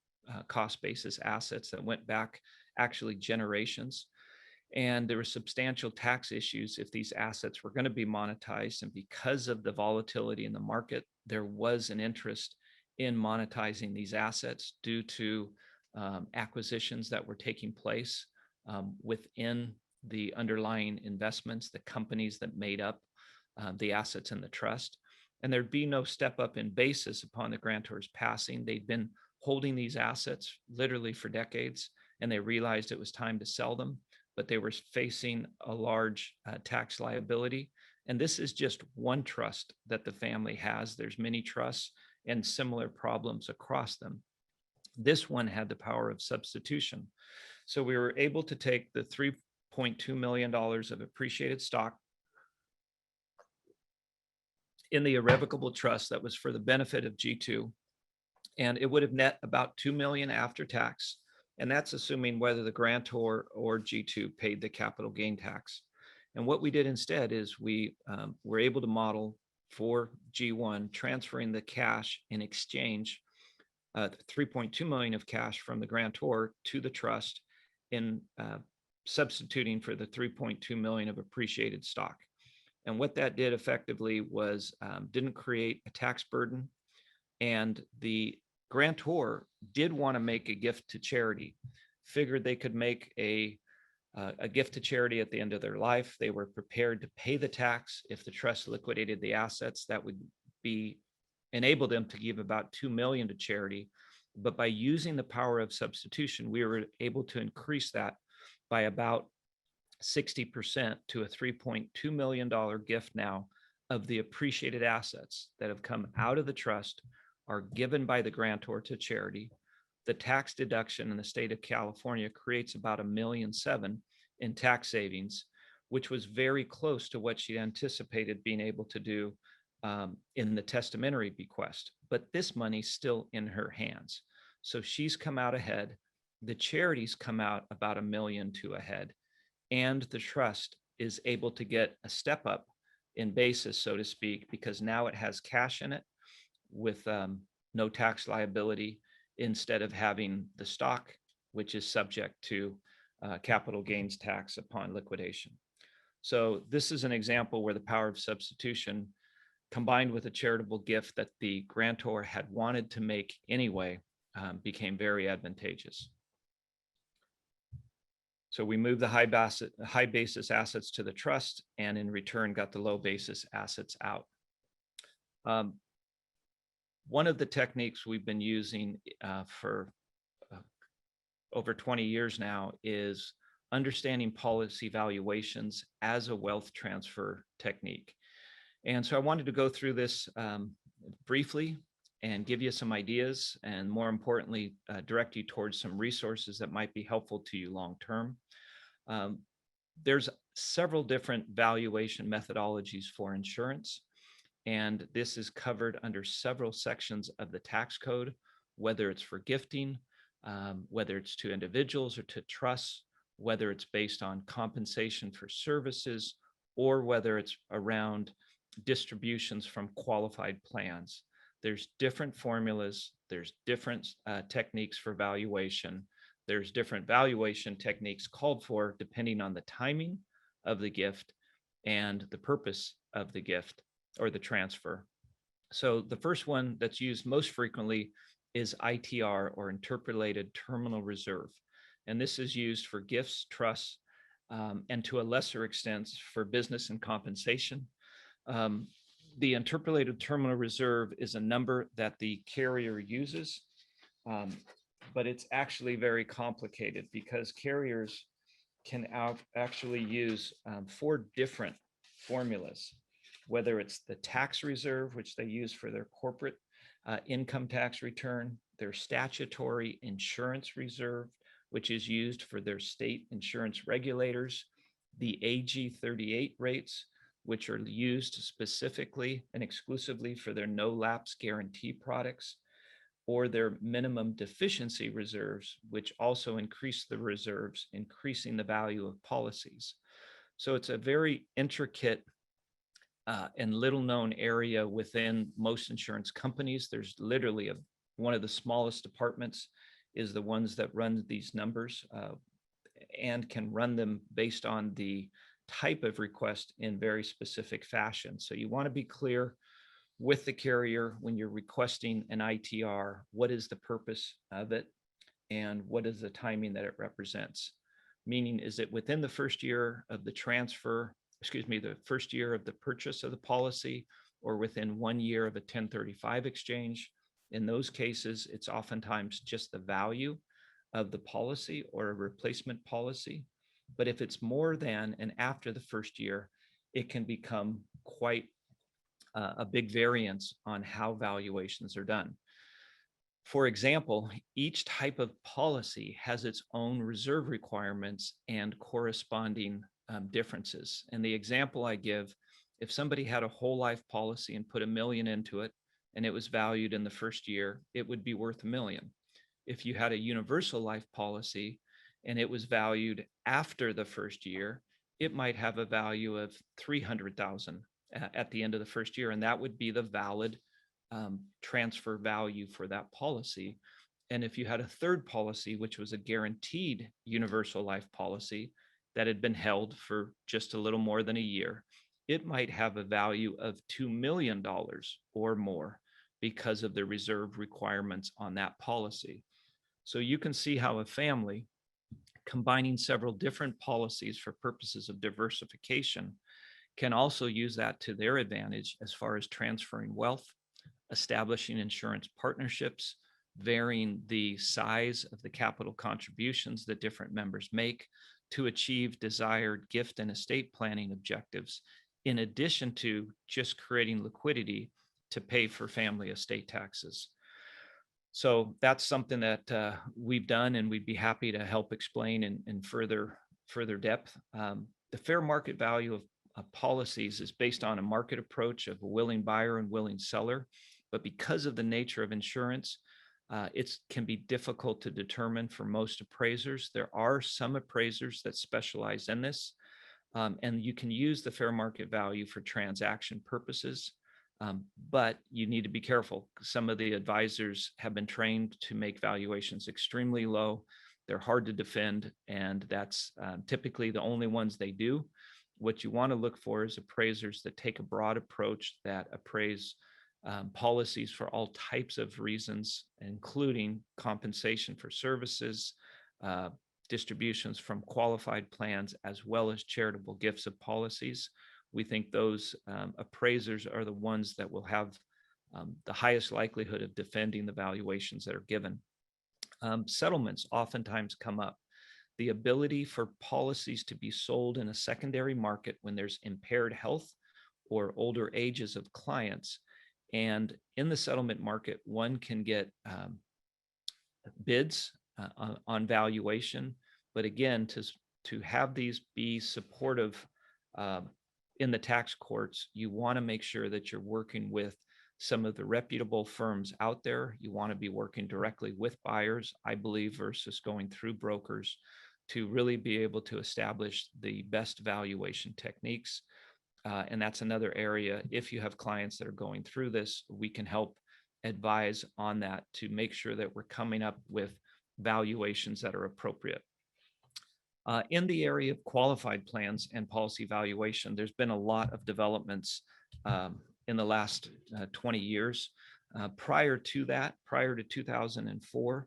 cost basis assets that went back actually generations. And there were substantial tax issues if these assets were going to be monetized. And because of the volatility in the market, there was an interest in monetizing these assets due to acquisitions that were taking place within the underlying investments, the companies that made up the assets in the trust. And there'd be no step up in basis upon the grantor's passing. They'd been holding these assets literally for decades, and they realized it was time to sell them, but they were facing a large tax liability. And this is just one trust that the family has. There's many trusts and similar problems across them. This one had the power of substitution. So we were able to take the $3.2 million of appreciated stock in the irrevocable trust that was for the benefit of G2, and it would have net about $2 million after tax. And that's assuming whether the grantor or G2 paid the capital gain tax. And what we did instead is we were able to model for G1 transferring the cash in exchange, 3.2 million of cash from the grantor to the trust in substituting for the 3.2 million of appreciated stock. And what that did effectively was didn't create a tax burden. And the grantor did want to make a gift to charity, figured they could make a gift to charity at the end of their life. They were prepared to pay the tax if the trust liquidated the assets. That would enable them to give about $2 million to charity. But by using the power of substitution, we were able to increase that by about 60% to a $3.2 million gift now of the appreciated assets that have come out of the trust, are given by the grantor to charity. The tax deduction in the state of California creates about $1.7 million in tax savings, which was very close to what she anticipated being able to do in the testamentary bequest. But this money's still in her hands. So she's come out ahead. The charities come out about $1 million ahead. And the trust is able to get a step up in basis, so to speak, because now it has cash in it with no tax liability, instead of having the stock, which is subject to capital gains tax upon liquidation. So this is an example where the power of substitution, combined with a charitable gift that the grantor had wanted to make anyway, became very advantageous. So we moved the high basis assets to the trust, and in return got the low basis assets out. One of the techniques we've been using for over 20 years now is understanding policy valuations as a wealth transfer technique. And so I wanted to go through this briefly and give you some ideas, and more importantly, direct you towards some resources that might be helpful to you long-term. There's several different valuation methodologies for insurance, and this is covered under several sections of the tax code, whether it's for gifting, whether it's to individuals or to trusts, whether it's based on compensation for services, or whether it's around distributions from qualified plans. There's different formulas, there's different techniques for valuation, there's different valuation techniques called for depending on the timing of the gift and the purpose of the gift or the transfer. So the first one that's used most frequently is ITR, or interpolated terminal reserve. And this is used for gifts, trusts, and to a lesser extent for business and compensation. The interpolated terminal reserve is a number that the carrier uses, but it's actually very complicated because carriers can actually use 4 different formulas, whether it's the tax reserve, which they use for their corporate income tax return, their statutory insurance reserve, which is used for their state insurance regulators, the AG 38 rates, which are used specifically and exclusively for their no lapse guarantee products, or their minimum deficiency reserves, which also increase the reserves, increasing the value of policies. So it's a very intricate and little known area within most insurance companies. There's literally one of the smallest departments is the ones that run these numbers and can run them based on the type of request in very specific fashion. So you want to be clear with the carrier when you're requesting an ITR, what is the purpose of it and what is the timing that it represents? Meaning, is it within the first year of the transfer, the first year of the purchase of the policy, or within 1 year of a 1035 exchange? In those cases, it's oftentimes just the value of the policy or a replacement policy. But if it's more than and after the first year, it can become quite a big variance on how valuations are done. For example, each type of policy has its own reserve requirements and corresponding differences. And the example I give, if somebody had a whole life policy and put $1 million into it, and it was valued in the first year, it would be worth $1 million. If you had a universal life policy and it was valued after the first year, it might have a value of $300,000 at the end of the first year, and that would be the valid transfer value for that policy. And if you had a third policy, which was a guaranteed universal life policy that had been held for just a little more than a year, it might have a value of $2 million or more because of the reserve requirements on that policy. So you can see how a family combining several different policies for purposes of diversification can also use that to their advantage as far as transferring wealth, establishing insurance partnerships, varying the size of the capital contributions that different members make to achieve desired gift and estate planning objectives, in addition to just creating liquidity to pay for family estate taxes. So that's something that we've done, and we'd be happy to help explain in further depth. The fair market value of policies is based on a market approach of a willing buyer and willing seller. But because of the nature of insurance, it can be difficult to determine for most appraisers. There are some appraisers that specialize in this, and you can use the fair market value for transaction purposes. But you need to be careful. Some of the advisors have been trained to make valuations extremely low. They're hard to defend, and that's typically the only ones they do. What you want to look for is appraisers that take a broad approach, that appraise policies for all types of reasons, including compensation for services, distributions from qualified plans, as well as charitable gifts of policies. We think those appraisers are the ones that will have the highest likelihood of defending the valuations that are given. Settlements oftentimes come up. The ability for policies to be sold in a secondary market when there's impaired health or older ages of clients. And in the settlement market, one can get bids on valuation. But again, to have these be supportive in the tax courts, you want to make sure that you're working with some of the reputable firms out there. You want to be working directly with buyers, I believe, versus going through brokers to really be able to establish the best valuation techniques. And that's another area. If you have clients that are going through this, we can help advise on that to make sure that we're coming up with valuations that are appropriate. In the area of qualified plans and policy valuation, there's been a lot of developments in the last 20 years. Prior to that, prior to 2004,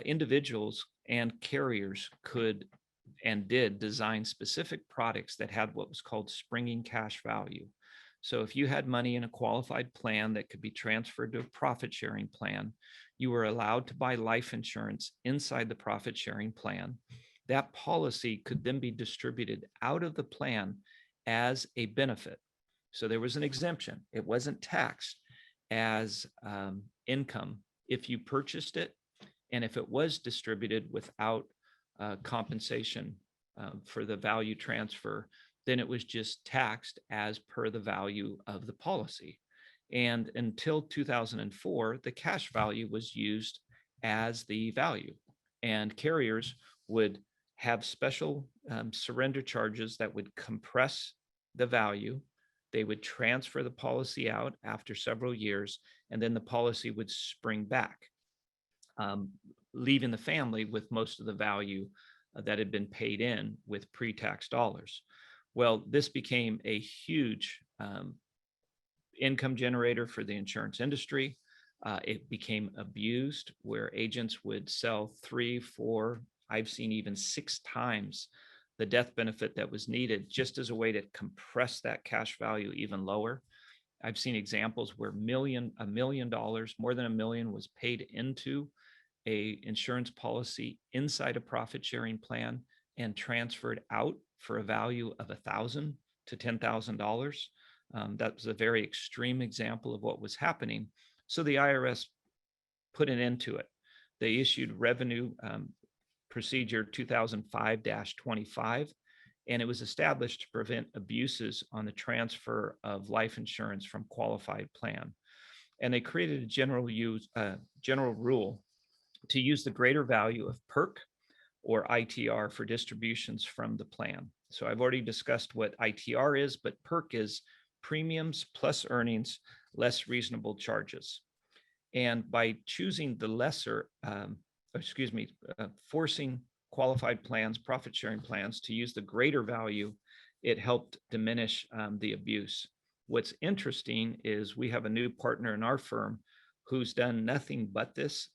individuals and carriers could and did design specific products that had what was called springing cash value. So if you had money in a qualified plan that could be transferred to a profit sharing plan, you were allowed to buy life insurance inside the profit sharing plan. That policy could then be distributed out of the plan as a benefit. So there was an exemption. It wasn't taxed as income if you purchased it, and if it was distributed without compensation for the value transfer, then it was just taxed as per the value of the policy. And until 2004, the cash value was used as the value, and carriers would have special surrender charges that would compress the value. They would transfer the policy out after several years, and then the policy would spring back, leaving the family with most of the value that had been paid in with pre-tax dollars. Well, this became a huge income generator for the insurance industry. It became abused, where agents would sell 3, 4, I've seen even 6 times the death benefit that was needed, just as a way to compress that cash value even lower. I've seen examples where $1 million, more than $1 million, was paid into a insurance policy inside a profit sharing plan and transferred out for a value of $1,000 to $10,000. That was a very extreme example of what was happening. So the IRS put an end to it. They issued Revenue Procedure 2005-25, and it was established to prevent abuses on the transfer of life insurance from qualified plan. And they created a general rule to use the greater value of PERC or ITR for distributions from the plan. So I've already discussed what ITR is, but PERC is premiums plus earnings less reasonable charges. And by choosing the lesser, forcing qualified plans, profit sharing plans, to use the greater value it helped diminish the abuse. What's interesting is we have a new partner in our firm who's done nothing but this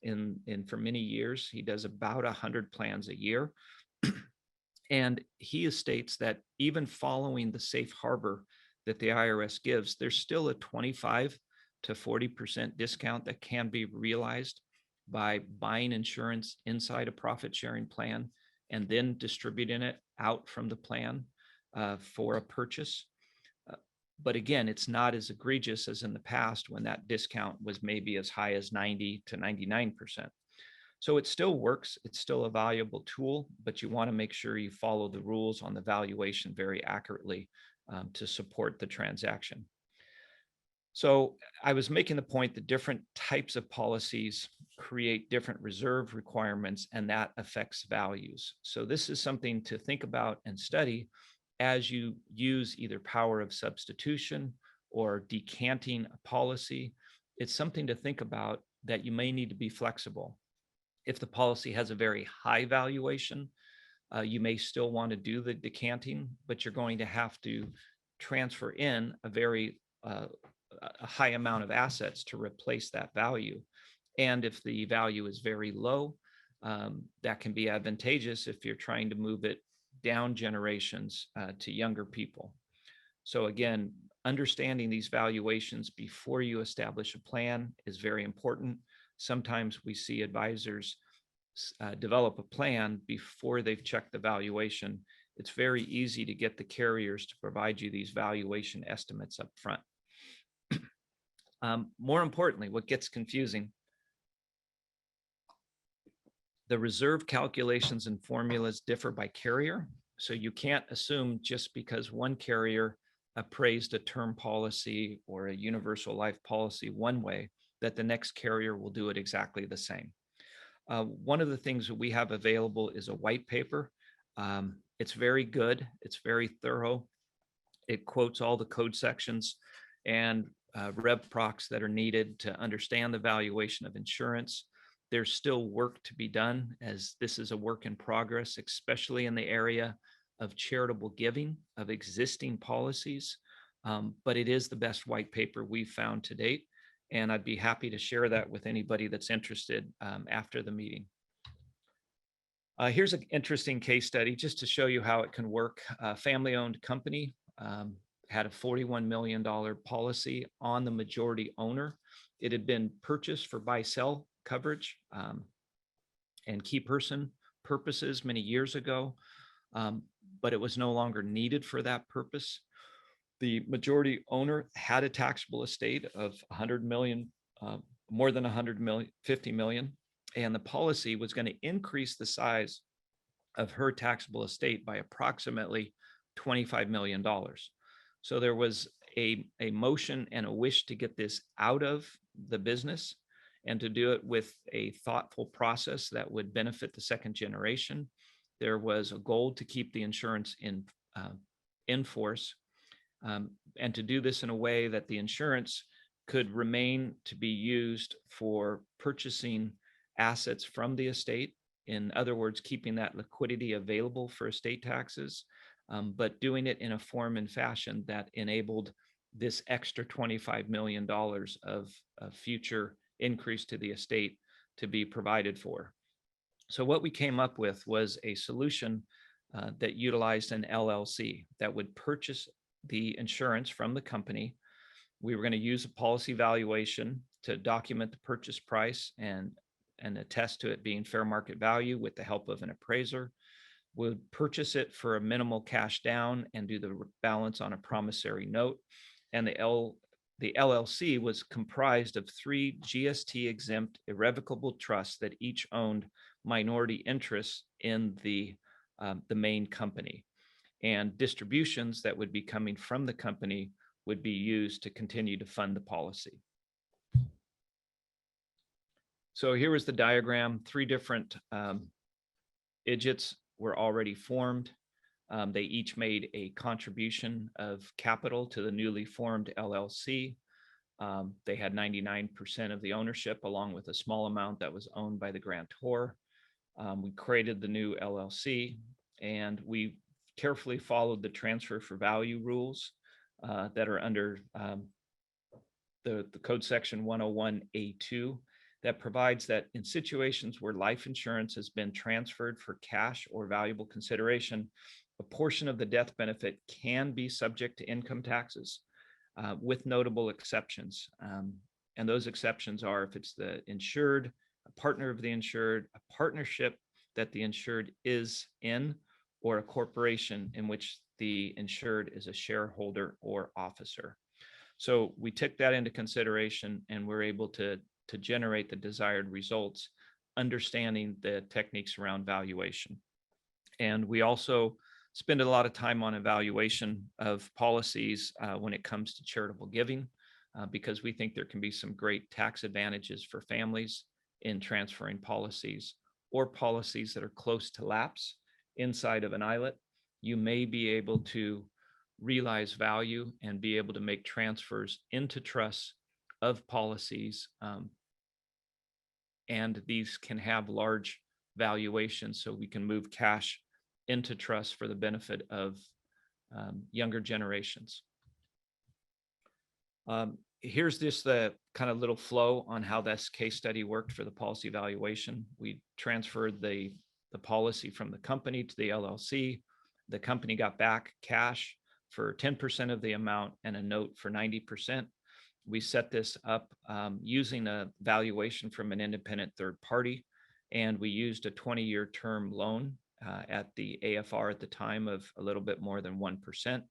for many years. He does about 100 plans a year. And he states that even following the safe harbor that the IRS gives, there's still a 25 to 40% discount that can be realized by buying insurance inside a profit sharing plan and then distributing it out from the plan for a purchase. But again, it's not as egregious as in the past when that discount was maybe as high as 90 to 99%. So it still works. It's still a valuable tool, but you want to make sure you follow the rules on the valuation very accurately to support the transaction. So I was making the point that different types of policies create different reserve requirements, and that affects values. So this is something to think about and study as you use either power of substitution or decanting a policy. It's something to think about that you may need to be flexible. If the policy has a very high valuation, you may still want to do the decanting, but you're going to have to transfer in a very a high amount of assets to replace that value. And if the value is very low, that can be advantageous if you're trying to move it down generations to younger people. So again, understanding these valuations before you establish a plan is very important. Sometimes we see advisors develop a plan before they've checked the valuation. It's very easy to get the carriers to provide you these valuation estimates up front. More importantly, what gets confusing, the reserve calculations and formulas differ by carrier. So you can't assume just because one carrier appraised a term policy or a universal life policy one way that the next carrier will do it exactly the same. One of the things that we have available is a white paper. It's very good. It's very thorough. It quotes all the code sections and rev procs that are needed to understand the valuation of insurance. There's still work to be done, as this is a work in progress, especially in the area of charitable giving of existing policies. But it is the best white paper we've found to date. And I'd be happy to share that with anybody that's interested after the meeting. Here's an interesting case study just to show you how it can work. A family-owned company had a $41 million policy on the majority owner. It had been purchased for buy-sell coverage and key person purposes many years ago, but it was no longer needed for that purpose. The majority owner had a taxable estate of 100 million, more than 100 million, 50 million, and the policy was going to increase the size of her taxable estate by approximately $25 million. So there was a motion and a wish to get this out of the business and to do it with a thoughtful process that would benefit the second generation. There was a goal to keep the insurance in force, and to do this in a way that the insurance could remain to be used for purchasing assets from the estate. In other words, keeping that liquidity available for estate taxes, but doing it in a form and fashion that enabled this extra $25 million of future increase to the estate to be provided for. So what we came up with was a solution that utilized an LLC that would purchase the insurance from the company. We were going to use a policy valuation to document the purchase price and attest to it being fair market value with the help of an appraiser. We'll purchase it for a minimal cash down and do the balance on a promissory note. And the LLC was comprised of 3 GST exempt irrevocable trusts that each owned minority interests in the main company. And distributions that would be coming from the company would be used to continue to fund the policy. So here was the diagram. 3 different idiots were already formed. They each made a contribution of capital to the newly formed LLC. They had 99% of the ownership, along with a small amount that was owned by the grantor. We created the new LLC, and we carefully followed the transfer for value rules that are under the code section 101A2 that provides that in situations where life insurance has been transferred for cash or valuable consideration, a portion of the death benefit can be subject to income taxes with notable exceptions. And those exceptions are if it's the insured, a partner of the insured, a partnership that the insured is in, or a corporation in which the insured is a shareholder or officer. So we took that into consideration and we're able to generate the desired results, understanding the techniques around valuation. And we also spend a lot of time on evaluation of policies when it comes to charitable giving, because we think there can be some great tax advantages for families in transferring policies or policies that are close to lapse inside of an ILET. You may be able to realize value and be able to make transfers into trusts of policies. And these can have large valuations, so we can move cash into trusts for the benefit of younger generations. Here's just the kind of little flow on how this case study worked for the policy valuation. We transferred the policy from the company to the LLC. The company got back cash for 10% of the amount and a note for 90%. We set this up using a valuation from an independent third party, and we used a 20-year term loan at the AFR at the time of a little bit more than 1%.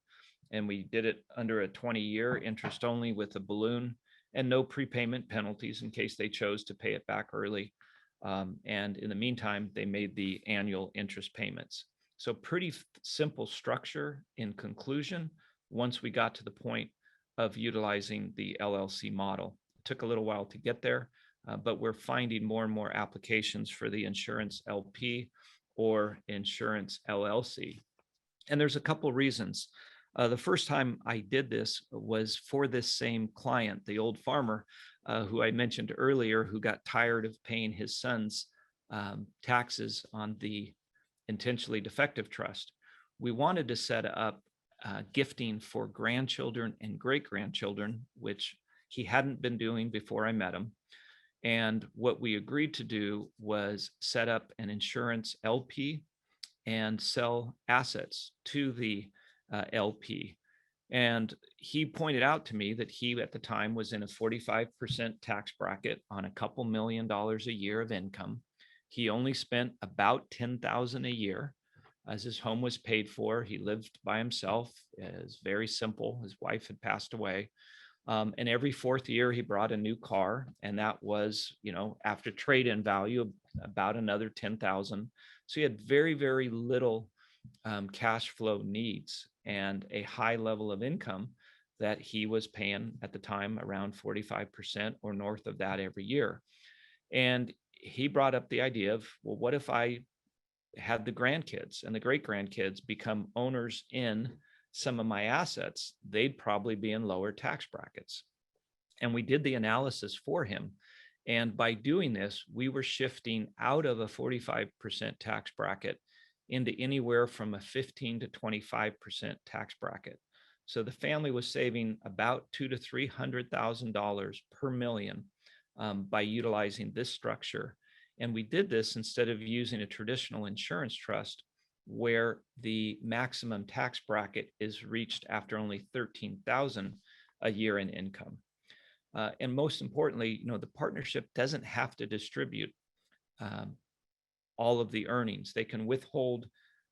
And we did it under a 20-year interest only with a balloon and no prepayment penalties in case they chose to pay it back early. And in the meantime, they made the annual interest payments. So pretty simple structure in conclusion, once we got to the point of utilizing the LLC model. It took a little while to get there, but we're finding more and more applications for the insurance LP or insurance LLC. And there's a couple reasons. The first time I did this was for this same client, the old farmer who I mentioned earlier, who got tired of paying his son's taxes on the intentionally defective trust. We wanted to set up gifting for grandchildren and great-grandchildren, which he hadn't been doing before I met him. And what we agreed to do was set up an insurance LP and sell assets to the LP. And he pointed out to me that he at the time was in a 45% tax bracket on a couple $1 million a year of income. He only spent about $10,000 a year as his home was paid for. He lived by himself. It was very simple. His wife had passed away. And every fourth year he brought a new car, and that was, after trade-in value, about another $10,000. So he had very, very little cash flow needs and a high level of income that he was paying at the time around 45% or north of that every year. And he brought up the idea of, well, what if I had the grandkids and the great-grandkids become owners in some of my assets? They'd probably be in lower tax brackets. And we did the analysis for him. And by doing this, we were shifting out of a 45% tax bracket into anywhere from a 15 to 25% tax bracket. So the family was saving about $200,000 to $300,000 per million by utilizing this structure. And we did this instead of using a traditional insurance trust where the maximum tax bracket is reached after only $13,000 a year in income. And most importantly, the partnership doesn't have to distribute all of the earnings. They can withhold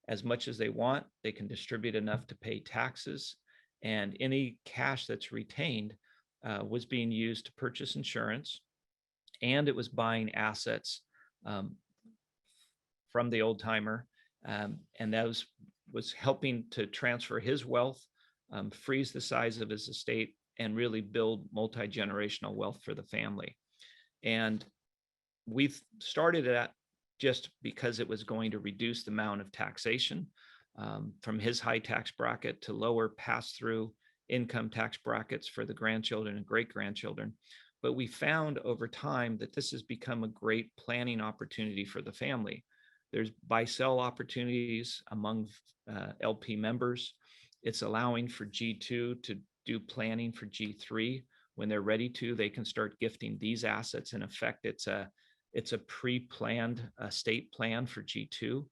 as much as they want. They can distribute enough to pay taxes, and any cash that's retained was being used to purchase insurance, and it was buying assets from the old timer, and that was helping to transfer his wealth, freeze the size of his estate, and really build multi-generational wealth for the family. And we've started that just because it was going to reduce the amount of taxation from his high tax bracket to lower pass-through income tax brackets for the grandchildren and great-grandchildren. But we found over time that this has become a great planning opportunity for the family. There's buy-sell opportunities among LP members. It's allowing for G2 to do planning for G3. When they're ready to, they can start gifting these assets. In effect, it's a pre-planned estate plan for G2.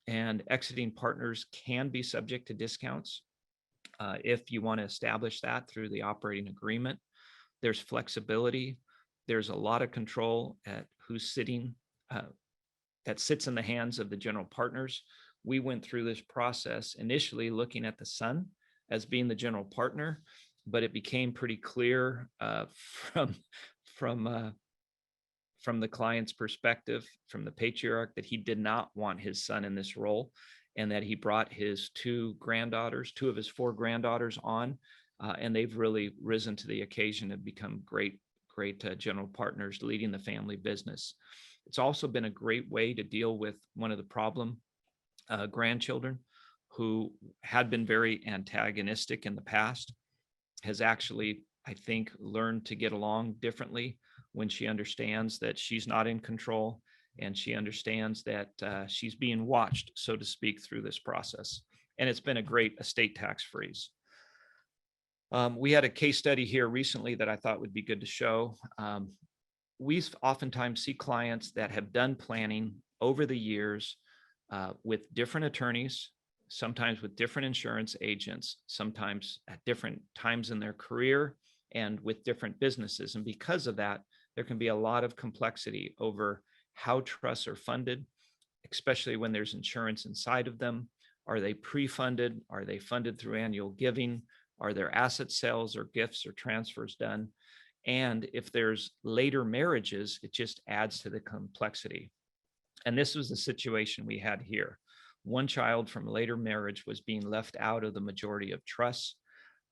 And exiting partners can be subject to discounts if you want to establish that through the operating agreement. There's flexibility. There's a lot of control at who's sitting, that sits in the hands of the general partners. We went through this process initially looking at the son as being the general partner, but it became pretty clear from the client's perspective, from the patriarch, that he did not want his son in this role, and that he brought his two of his four granddaughters on, and they've really risen to the occasion and become great general partners leading the family business. It's also been a great way to deal with one of the problem grandchildren who had been very antagonistic in the past, has actually, I think, learned to get along differently when she understands that she's not in control, and she understands that she's being watched, so to speak, through this process. And it's been a great estate tax freeze. We had a case study here recently that I thought would be good to show. We oftentimes see clients that have done planning over the years with different attorneys, sometimes with different insurance agents, sometimes at different times in their career and with different businesses. And because of that, there can be a lot of complexity over how trusts are funded, especially when there's insurance inside of them. Are they pre-funded? Are they funded through annual giving? Are there asset sales or gifts or transfers done? And if there's later marriages, it just adds to the complexity. And this was the situation we had here. One child from a later marriage was being left out of the majority of trusts.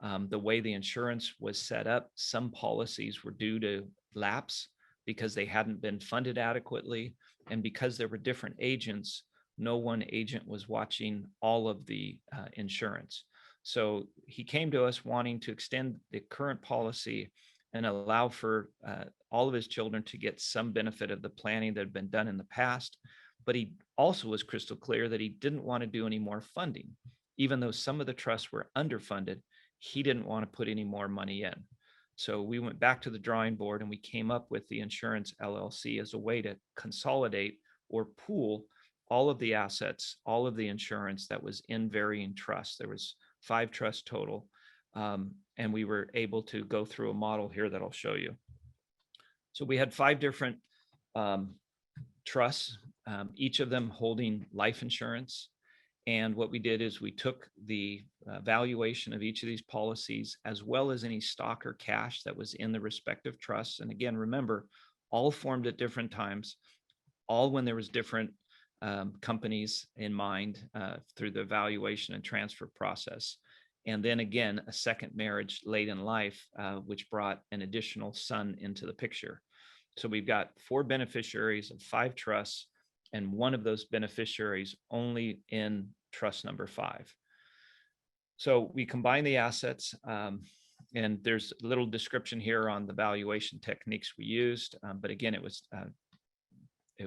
The way the insurance was set up, some policies were due to lapse because they hadn't been funded adequately. And because there were different agents, no one agent was watching all of the insurance. So he came to us wanting to extend the current policy and allow for all of his children to get some benefit of the planning that had been done in the past. But he also was crystal clear that he didn't want to do any more funding. Even though some of the trusts were underfunded, he didn't want to put any more money in. So we went back to the drawing board and we came up with the insurance LLC as a way to consolidate or pool all of the assets, all of the insurance that was in varying trusts. There was 5 trusts total. And we were able to go through a model here that I'll show you. So we had 5 different trusts, each of them holding life insurance. And what we did is we took the valuation of each of these policies, as well as any stock or cash that was in the respective trusts. And again, remember, all formed at different times, all when there was different companies in mind through the valuation and transfer process. And then again, a second marriage late in life, which brought an additional son into the picture. So we've got 4 beneficiaries of 5 trusts, and one of those beneficiaries only in trust number 5. So we combine the assets, and there's a little description here on the valuation techniques we used. But again, it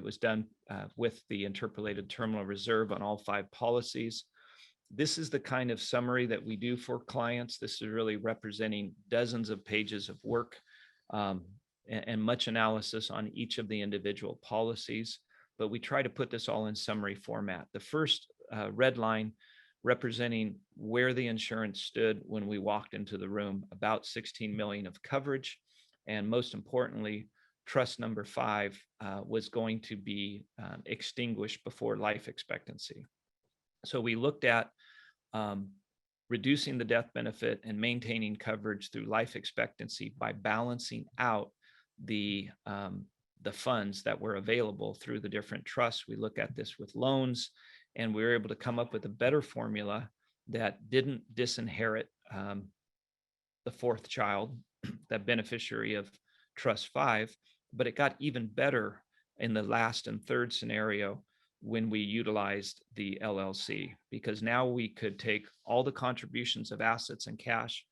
was done with the interpolated terminal reserve on all 5 policies. This is the kind of summary that we do for clients. This is really representing dozens of pages of work and much analysis on each of the individual policies. But we try to put this all in summary format. The first red line representing where the insurance stood when we walked into the room, about 16 million of coverage. And most importantly, trust number 5 was going to be extinguished before life expectancy. So we looked at reducing the death benefit and maintaining coverage through life expectancy by balancing out the funds that were available through the different trusts. We look at this with loans, and we were able to come up with a better formula that didn't disinherit the 4th child, that beneficiary of trust 5, but it got even better in the last and 3rd scenario when we utilized the LLC, because now we could take all the contributions of assets and cash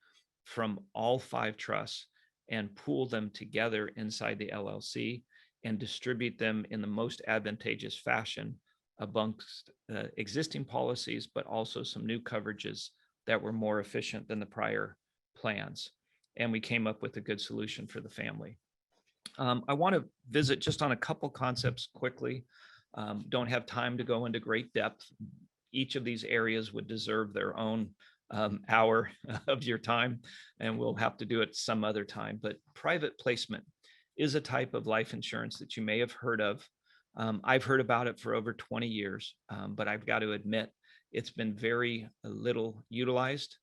from all 5 trusts and pool them together inside the LLC and distribute them in the most advantageous fashion amongst existing policies, but also some new coverages that were more efficient than the prior plans. And we came up with a good solution for the family. I want to visit just on a couple concepts quickly. Don't have time to go into great depth. Each of these areas would deserve their own hour of your time, and we'll have to do it some other time. But private placement is a type of life insurance that you may have heard of. I've heard about it for over 20 years, but I've got to admit, it's been very little utilized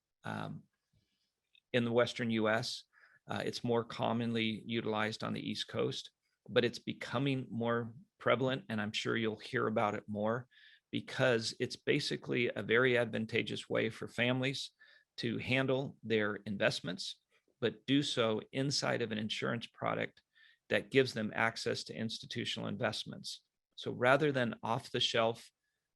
in the Western US. It's more commonly utilized on the East Coast, but it's becoming more prevalent, and I'm sure you'll hear about it more, because it's basically a very advantageous way for families to handle their investments, but do so inside of an insurance product that gives them access to institutional investments. So rather than off-the-shelf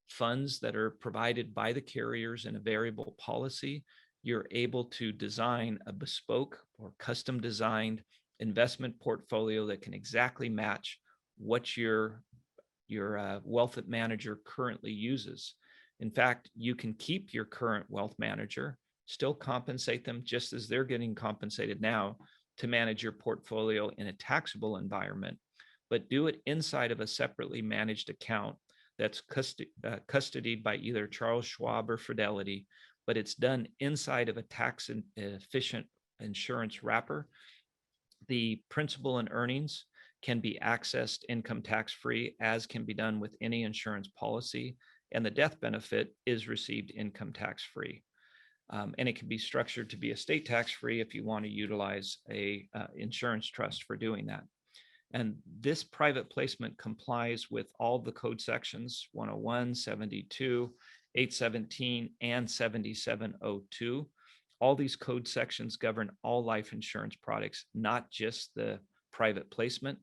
funds that are provided by the carriers in a variable policy, you're able to design a bespoke or custom designed investment portfolio that can exactly match what your wealth manager currently uses. In fact, you can keep your current wealth manager, still compensate them just as they're getting compensated now to manage your portfolio in a taxable environment, but do it inside of a separately managed account that's custodied by either Charles Schwab or Fidelity, but it's done inside of a tax efficient insurance wrapper. The principal and earnings can be accessed income tax free, as can be done with any insurance policy, and the death benefit is received income tax free. And it can be structured to be estate tax free if you want to utilize a insurance trust for doing that. And this private placement complies with all the code sections 101, 72, 817, and 7702. All these code sections govern all life insurance products, not just the private placement.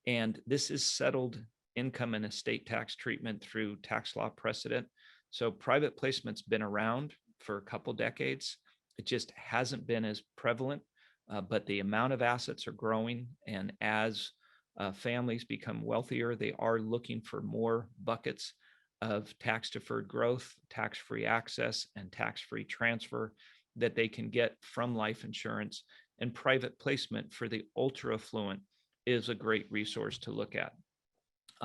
And this is settled income and estate tax treatment through tax law precedent. So private placement's been around for a couple decades. It just hasn't been as prevalent, but the amount of assets are growing. And as families become wealthier, they are looking for more buckets of tax-deferred growth, tax-free access, and tax-free transfer that they can get from life insurance. And private placement for the ultra affluent is a great resource to look at.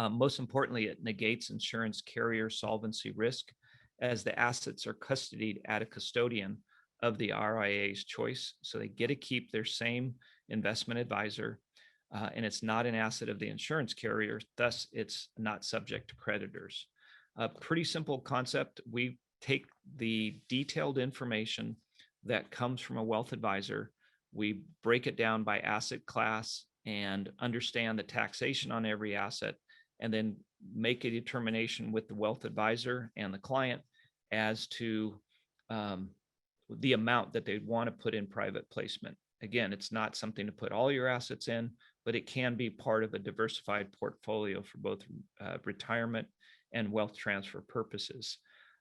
Most importantly, it negates insurance carrier solvency risk, as the assets are custodied at a custodian of the RIA's choice. So they get to keep their same investment advisor, and it's not an asset of the insurance carrier. Thus, it's not subject to creditors. A pretty simple concept. We take the detailed information that comes from a wealth advisor, we break it down by asset class and understand the taxation on every asset, and then make a determination with the wealth advisor and the client as to the amount that they'd want to put in private placement. Again, it's not something to put all your assets in, but it can be part of a diversified portfolio for both retirement and wealth transfer purposes.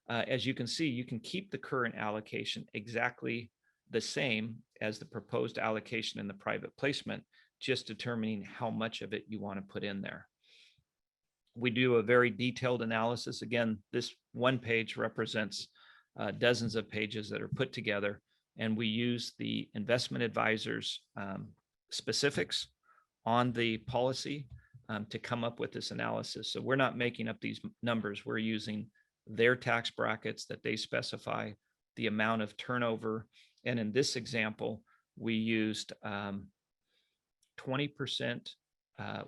As you can see, you can keep the current allocation exactly the same as the proposed allocation in the private placement, just determining how much of it you want to put in there. We do a very detailed analysis. Again, this one page represents dozens of pages that are put together, and we use the investment advisor's specifics on the policy to come up with this analysis. So we're not making up these numbers. We're using their tax brackets that they specify, the amount of turnover. And in this example, we used 20%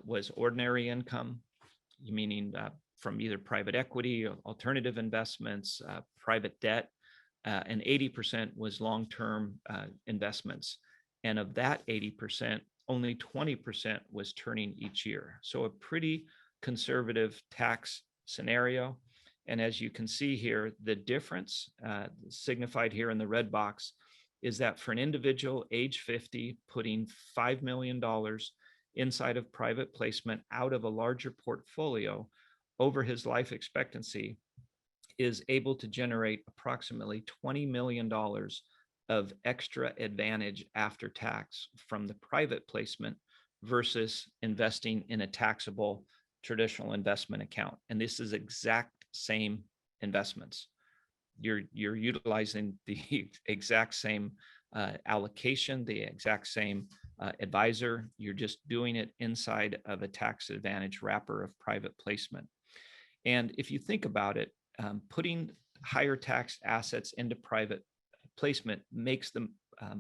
was ordinary income, meaning from either private equity, or alternative investments, private debt, and 80% was long-term investments. And of that 80%, only 20% was turning each year. So a pretty conservative tax scenario. And as you can see here, the difference signified here in the red box is that for an individual age 50, putting $5 million inside of private placement out of a larger portfolio over his life expectancy is able to generate approximately $20 million of extra advantage after tax from the private placement versus investing in a taxable traditional investment account. And this is exact same investments. You're utilizing the exact same allocation, the exact same advisor. You're just doing it inside of a tax advantage wrapper of private placement. And if you think about it, putting higher tax assets into private placement makes the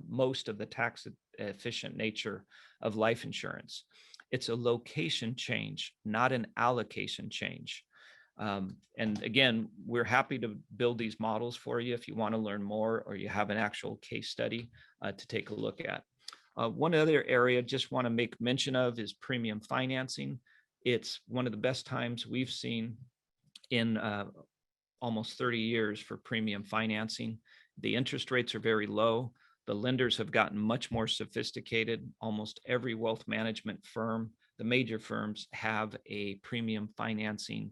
most of the tax efficient nature of life insurance. It's a location change, not an allocation change. And again, we're happy to build these models for you if you want to learn more or you have an actual case study to take a look at. One other area just want to make mention of is premium financing. It's one of the best times we've seen in almost 30 years for premium financing. The interest rates are very low. The lenders have gotten much more sophisticated. Almost every wealth management firm, the major firms, have a premium financing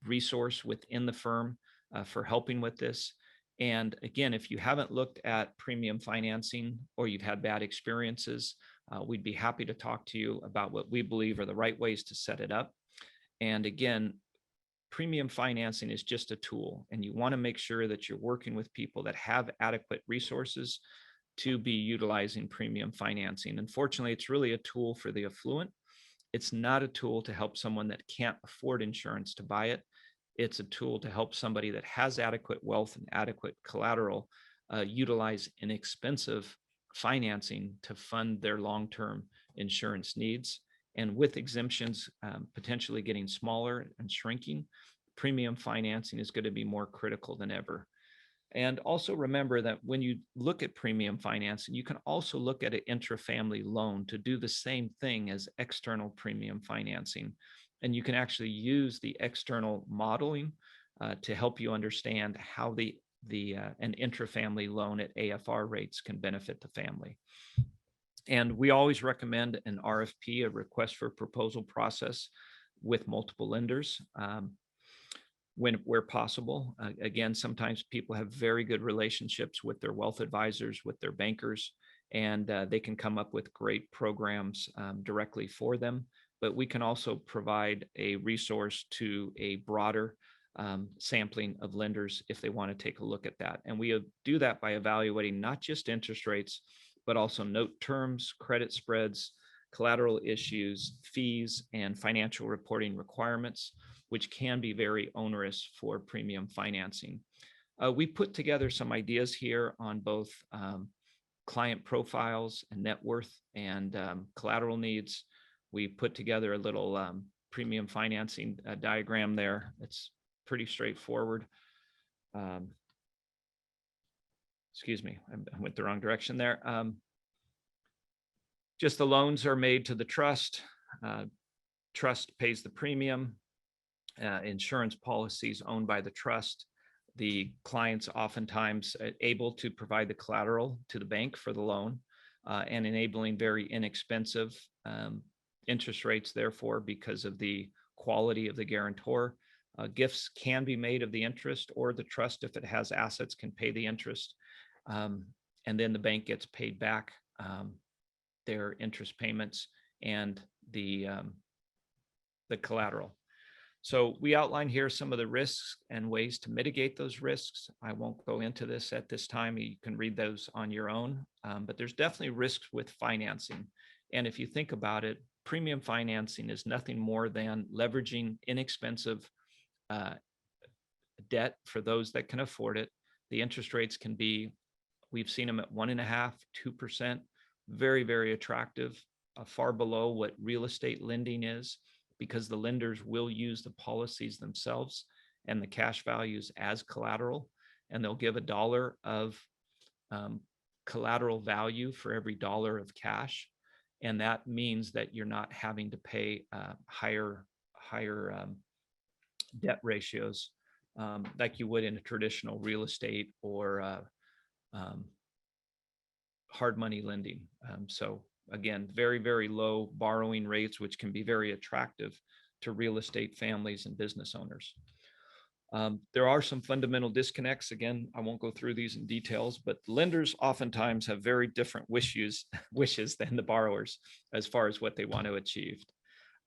resource within the firm for helping with this. And again, if you haven't looked at premium financing or you've had bad experiences, we'd be happy to talk to you about what we believe are the right ways to set it up. And again, premium financing is just a tool, and you want to make sure that you're working with people that have adequate resources to be utilizing premium financing. Unfortunately, it's really a tool for the affluent. It's not a tool to help someone that can't afford insurance to buy it. It's a tool to help somebody that has adequate wealth and adequate collateral utilize inexpensive financing to fund their long-term insurance needs. And with exemptions potentially getting smaller and shrinking, premium financing is going to be more critical than ever. And also remember that when you look at premium financing, you can also look at an intra-family loan to do the same thing as external premium financing. And you can actually use the external modeling to help you understand how an intra-family loan at AFR rates can benefit the family. And we always recommend an RFP, a request for proposal process, with multiple lenders where possible. Again, sometimes people have very good relationships with their wealth advisors, with their bankers, and they can come up with great programs directly for them. But we can also provide a resource to a broader sampling of lenders if they want to take a look at that. And we do that by evaluating not just interest rates, but also note terms, credit spreads, collateral issues, fees, and financial reporting requirements, which can be very onerous for premium financing. We put together some ideas here on both client profiles and net worth and collateral needs. We put together a little premium financing diagram there. It's pretty straightforward. Excuse me, I went the wrong direction there. Just the loans are made to the trust. Trust pays the premium. Insurance policies owned by the trust. The client's oftentimes able to provide the collateral to the bank for the loan and enabling very inexpensive interest rates, therefore, because of the quality of the guarantor. Gifts can be made of the interest, or the trust, if it has assets, can pay the interest. And then the bank gets paid back their interest payments and the collateral. So we outline here some of the risks and ways to mitigate those risks. I won't go into this at this time. You can read those on your own, but there's definitely risks with financing. And if you think about it, premium financing is nothing more than leveraging inexpensive debt for those that can afford it. The interest rates can be, we've seen them at 1.5%, 2%, very, very attractive, far below what real estate lending is, because the lenders will use the policies themselves and the cash values as collateral, and they'll give $1 of collateral value for every $1 of cash. And that means that you're not having to pay higher debt ratios like you would in a traditional real estate or hard money lending. So again, very, very low borrowing rates, which can be very attractive to real estate families and business owners. There are some fundamental disconnects. Again, I won't go through these in details, but lenders oftentimes have very different wishes than the borrowers as far as what they want to achieve.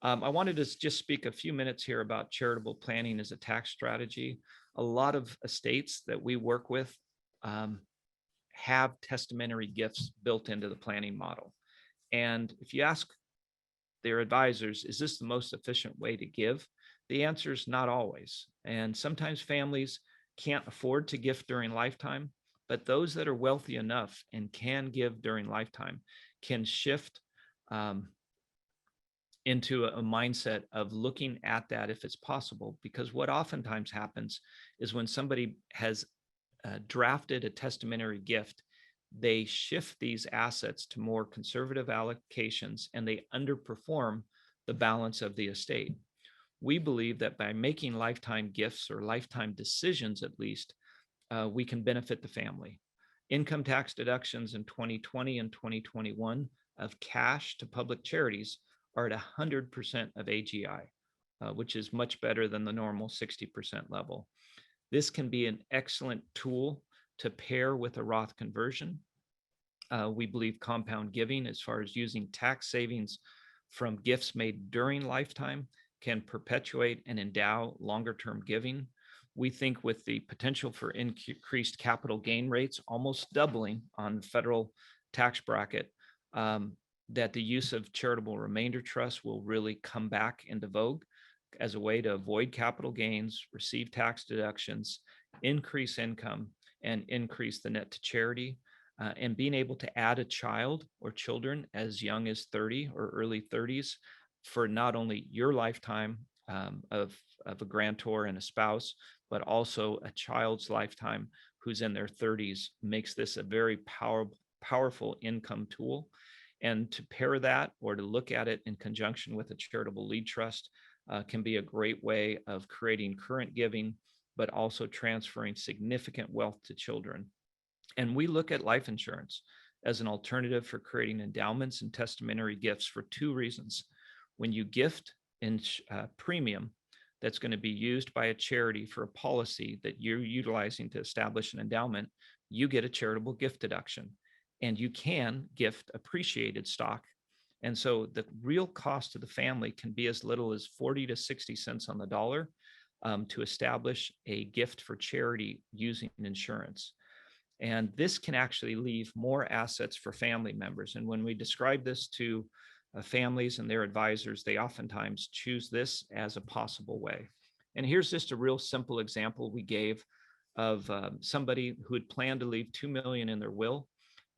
I wanted to just speak a few minutes here about charitable planning as a tax strategy. A lot of estates that we work with have testamentary gifts built into the planning model. And if you ask their advisors, is this the most efficient way to give? The answer is not always. And sometimes families can't afford to gift during lifetime, but those that are wealthy enough and can give during lifetime can shift into a mindset of looking at that if it's possible. Because what oftentimes happens is when somebody has drafted a testamentary gift, they shift these assets to more conservative allocations and they underperform the balance of the estate. We believe that by making lifetime gifts or lifetime decisions, at least, we can benefit the family. Income tax deductions in 2020 and 2021 of cash to public charities are at 100% of AGI, which is much better than the normal 60% level. This can be an excellent tool to pair with a Roth conversion. We believe compound giving, as far as using tax savings from gifts made during lifetime, can perpetuate and endow longer-term giving. We think with the potential for increased capital gain rates, almost doubling on the federal tax bracket, that the use of charitable remainder trusts will really come back into vogue as a way to avoid capital gains, receive tax deductions, increase income, and increase the net to charity. And being able to add a child or children as young as 30 or early 30s for not only your lifetime of a grantor and a spouse, but also a child's lifetime who's in their 30s makes this a very powerful income tool. And to pair that or to look at it in conjunction with a charitable lead trust can be a great way of creating current giving, but also transferring significant wealth to children. And we look at life insurance as an alternative for creating endowments and testamentary gifts for two reasons. When you gift in premium that's going to be used by a charity for a policy that you're utilizing to establish an endowment, you get a charitable gift deduction. And you can gift appreciated stock. And so the real cost to the family can be as little as 40 to 60 cents on the dollar to establish a gift for charity using insurance. And this can actually leave more assets for family members. And when we describe this to families and their advisors, they oftentimes choose this as a possible way. And here's just a real simple example we gave of somebody who had planned to leave $2 million in their will,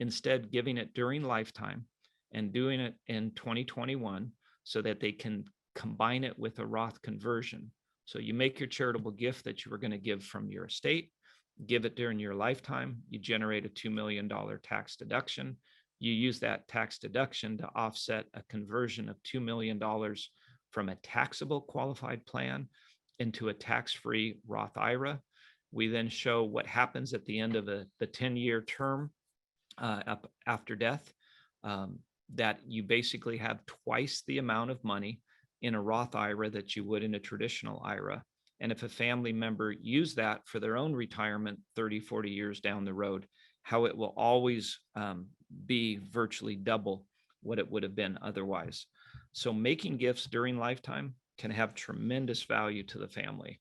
instead giving it during lifetime and doing it in 2021 so that they can combine it with a Roth conversion. So you make your charitable gift that you were going to give from your estate, give it during your lifetime, you generate a $2 million tax deduction. You use that tax deduction to offset a conversion of $2 million from a taxable qualified plan into a tax-free Roth IRA. We then show what happens at the end of the 10-year term up after death, that you basically have twice the amount of money in a Roth IRA that you would in a traditional IRA. And if a family member used that for their own retirement 30, 40 years down the road, how it will always be virtually double what it would have been otherwise. So making gifts during lifetime can have tremendous value to the family.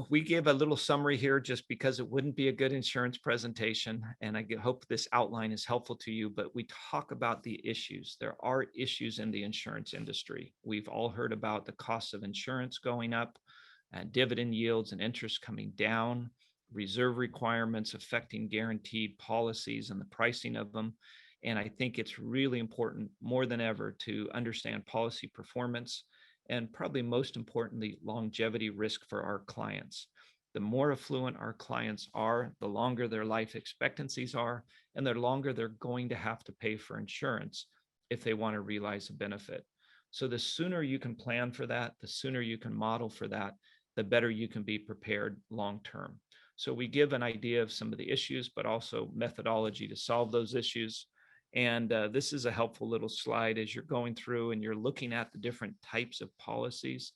We gave a little summary here just because it wouldn't be a good insurance presentation, and I hope this outline is helpful to you, but we talk about the issues. There are issues in the insurance industry. We've all heard about the cost of insurance going up, and dividend yields and interest coming down, reserve requirements affecting guaranteed policies and the pricing of them. And I think it's really important more than ever to understand policy performance, and probably most importantly, longevity risk for our clients. The more affluent our clients are, the longer their life expectancies are, and the longer they're going to have to pay for insurance if they want to realize a benefit. So the sooner you can plan for that, the sooner you can model for that, the better you can be prepared long-term. So we give an idea of some of the issues, but also methodology to solve those issues. And this is a helpful little slide as you're going through and you're looking at the different types of policies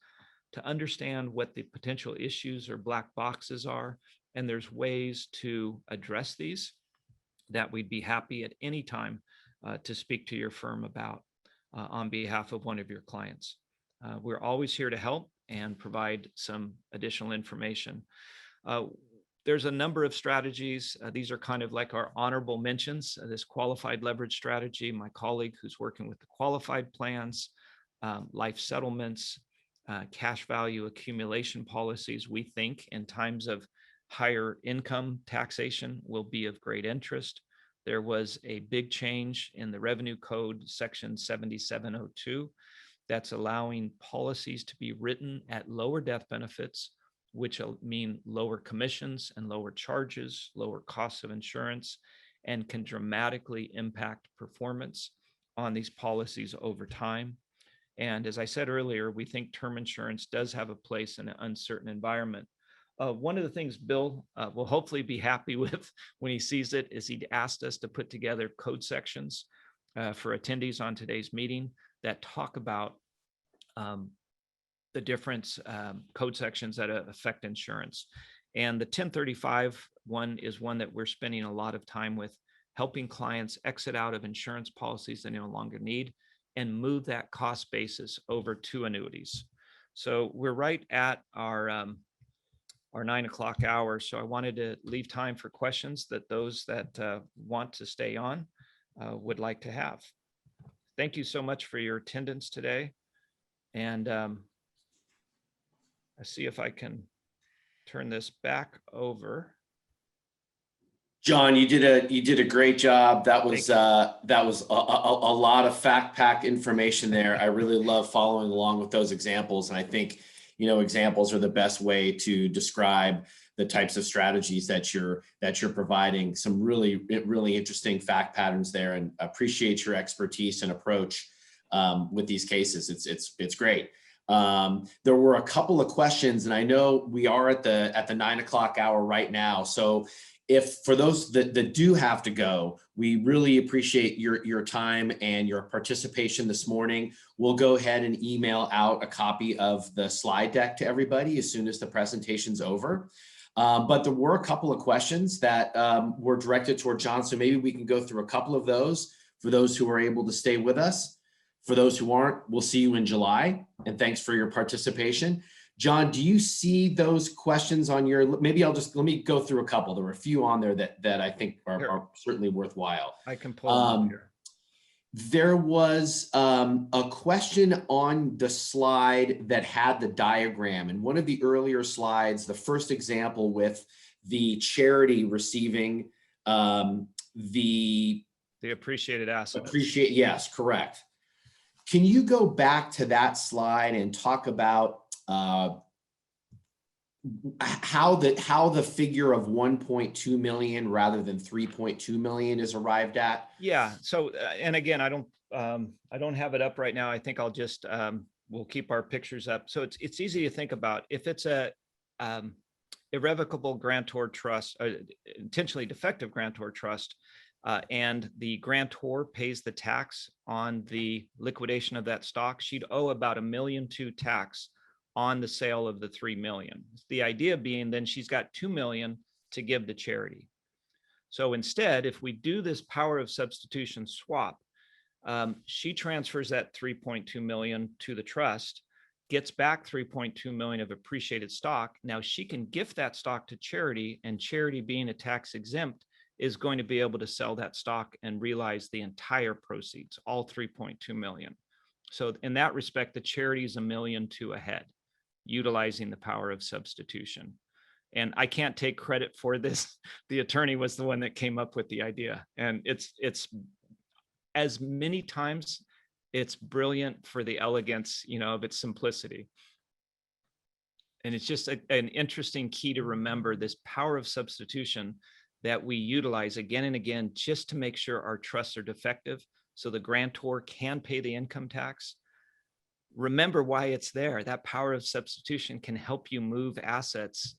to understand what the potential issues or black boxes are. And there's ways to address these that we'd be happy at any time to speak to your firm about. on behalf of one of your clients. We're always here to help and provide some additional information. There's a number of strategies. These are kind of like our honorable mentions, this qualified leverage strategy, my colleague who's working with the qualified plans, life settlements, cash value accumulation policies, we think in times of higher income taxation will be of great interest. There was a big change in the revenue code section 7702 that's allowing policies to be written at lower death benefits, which will mean lower commissions and lower charges, lower costs of insurance, and can dramatically impact performance on these policies over time. And as I said earlier, we think term insurance does have a place in an uncertain environment. One of the things Bill will hopefully be happy with when he sees it is he asked us to put together code sections for attendees on today's meeting that talk about the different code sections that affect insurance. And the 1035 one is one that we're spending a lot of time with, helping clients exit out of insurance policies they no longer need and move that cost basis over to annuities. So we're right at our 9 o'clock hour. So I wanted to leave time for questions that those that want to stay on would like to have. Thank you so much for your attendance today. And I see if I can turn this back over. John, you did a great job. That was a lot of fact-packed information there. I really love following along with those examples, and I think examples are the best way to describe the types of strategies that you're providing. Some really interesting fact patterns there, and appreciate your expertise and approach with these cases. It's great. There were a couple of questions, and I know we are at the 9 o'clock hour right now. So if for those that do have to go, we really appreciate your time and your participation this morning. We'll go ahead and email out a copy of the slide deck to everybody as soon as the presentation's over. But there were a couple of questions that were directed toward John. So maybe we can go through a couple of those for those who are able to stay with us. For those who aren't, we'll see you in July. And thanks for your participation. John, do you see those questions on your, maybe let me go through a couple. There were a few on there that I think are certainly worthwhile. I can pull them up here. There was a question on the slide that had the diagram, and one of the earlier slides, the first example with the charity receiving the appreciated assets. Yes, correct. Can you go back to that slide and talk about how the figure of 1.2 million rather than 3.2 million is arrived at? Yeah. So, and again, I don't have it up right now. I think I'll just we'll keep our pictures up. So it's easy to think about if it's a irrevocable grantor trust, intentionally defective grantor trust, and the grantor pays the tax on the liquidation of that stock, she'd owe about $1.2 million tax on the sale of the 3 million. The idea being then she's got 2 million to give the charity. So instead, if we do this power of substitution swap, she transfers that 3.2 million to the trust, gets back 3.2 million of appreciated stock. Now she can gift that stock to charity, and charity, being a tax exempt, is going to be able to sell that stock and realize the entire proceeds, all 3.2 million. So in that respect, the charity is $1.2 million ahead, utilizing the power of substitution. And I can't take credit for this. The attorney was the one that came up with the idea. And it's as many times, it's brilliant for the elegance, of its simplicity. And it's just an interesting key to remember, this power of substitution that we utilize again and again, just to make sure our trusts are defective so the grantor can pay the income tax. Remember why it's there. That power of substitution can help you move assets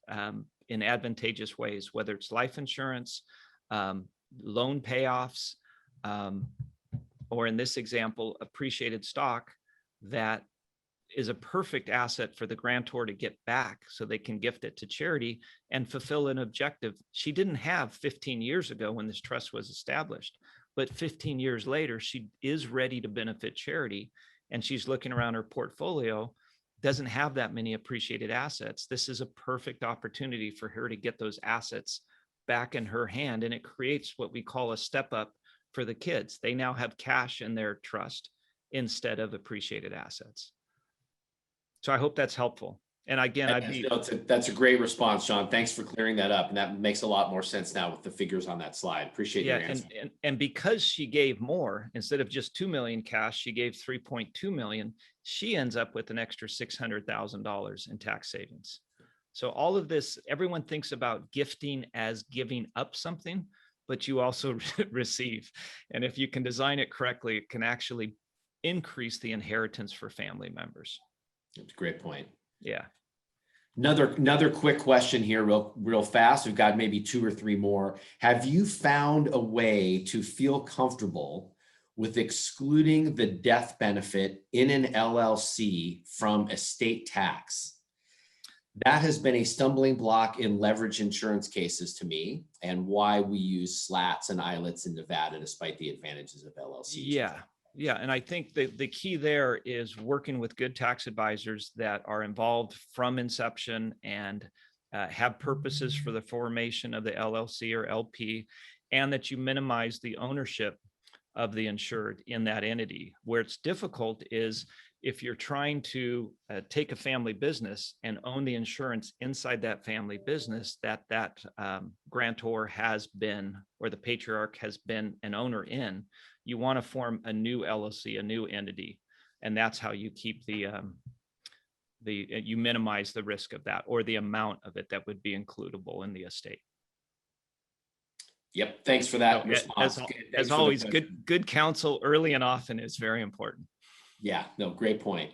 in advantageous ways, whether it's life insurance, loan payoffs, or in this example, appreciated stock that is a perfect asset for the grantor to get back so they can gift it to charity and fulfill an objective she didn't have 15 years ago when this trust was established. but 15 years later, she is ready to benefit charity, and she's looking around her portfolio, doesn't have that many appreciated assets. This is a perfect opportunity for her to get those assets back in her hand, and it creates what we call a step up for the kids. They now have cash in their trust instead of appreciated assets. So I hope that's helpful. And again, that's a great response, John. Thanks for clearing that up. And that makes a lot more sense now with the figures on that slide. Appreciate your answer. And because she gave more, instead of just 2 million cash, she gave 3.2 million. She ends up with an extra $600,000 in tax savings. So all of this, everyone thinks about gifting as giving up something, but you also receive. And if you can design it correctly, it can actually increase the inheritance for family members. That's a great point. Yeah. Another quick question here, real fast. We've got maybe 2 or 3 more. Have you found a way to feel comfortable with excluding the death benefit in an LLC from estate tax? That has been a stumbling block in leverage insurance cases to me, and why we use slats and ILETs in Nevada despite the advantages of LLCs. Yeah, and I think the key there is working with good tax advisors that are involved from inception and have purposes for the formation of the LLC or LP, and that you minimize the ownership of the insured in that entity. Where it's difficult is if you're trying to take a family business and own the insurance inside that family business that grantor has been, or the patriarch has been an owner in. You want to form a new LLC, a new entity, and that's how you keep you minimize the risk of that, or the amount of it that would be includable in the estate. Yep, thanks for that response. As always, good counsel early and often is very important. Yeah, no, great point.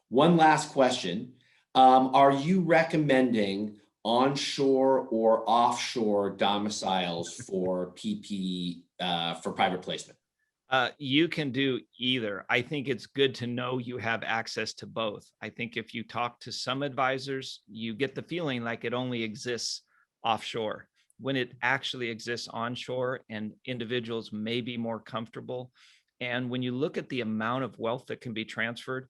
One last question. Are you recommending onshore or offshore domiciles for PP for private placement? You can do either. I think it's good to know you have access to both. I think if you talk to some advisors, you get the feeling like it only exists offshore, when it actually exists onshore, and individuals may be more comfortable. And when you look at the amount of wealth that can be transferred,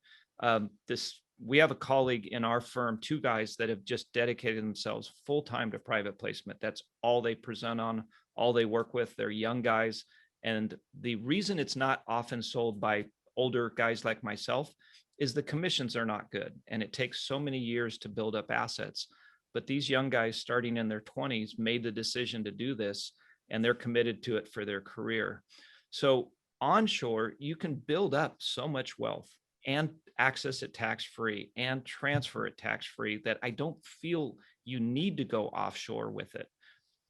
we have a colleague in our firm, 2 guys that have just dedicated themselves full-time to private placement. That's all they present on, all they work with. They're young guys. And the reason it's not often sold by older guys like myself is the commissions are not good. And it takes so many years to build up assets. But these young guys starting in their 20s made the decision to do this, and they're committed to it for their career. So onshore, you can build up so much wealth and access it tax-free and transfer it tax-free that I don't feel you need to go offshore with it.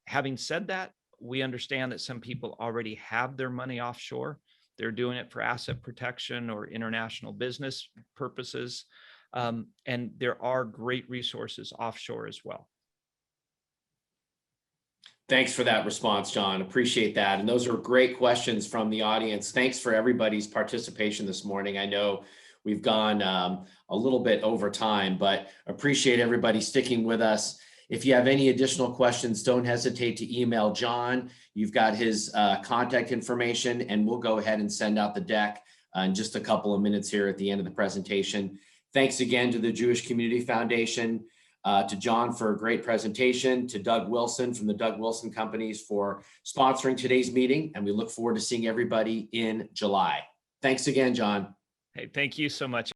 Having said that, we understand that some people already have their money offshore. They're doing it for asset protection or international business purposes. And there are great resources offshore as well. Thanks for that response, John. Appreciate that. And those are great questions from the audience. Thanks for everybody's participation this morning. I know we've gone a little bit over time, but appreciate everybody sticking with us. If you have any additional questions, don't hesitate to email John. You've got his contact information, and we'll go ahead and send out the deck in just a couple of minutes here at the end of the presentation. Thanks again to the Jewish Community Foundation, to John for a great presentation, to Doug Wilson from the Doug Wilson Companies for sponsoring today's meeting, and we look forward to seeing everybody in July. Thanks again, John. Hey, thank you so much.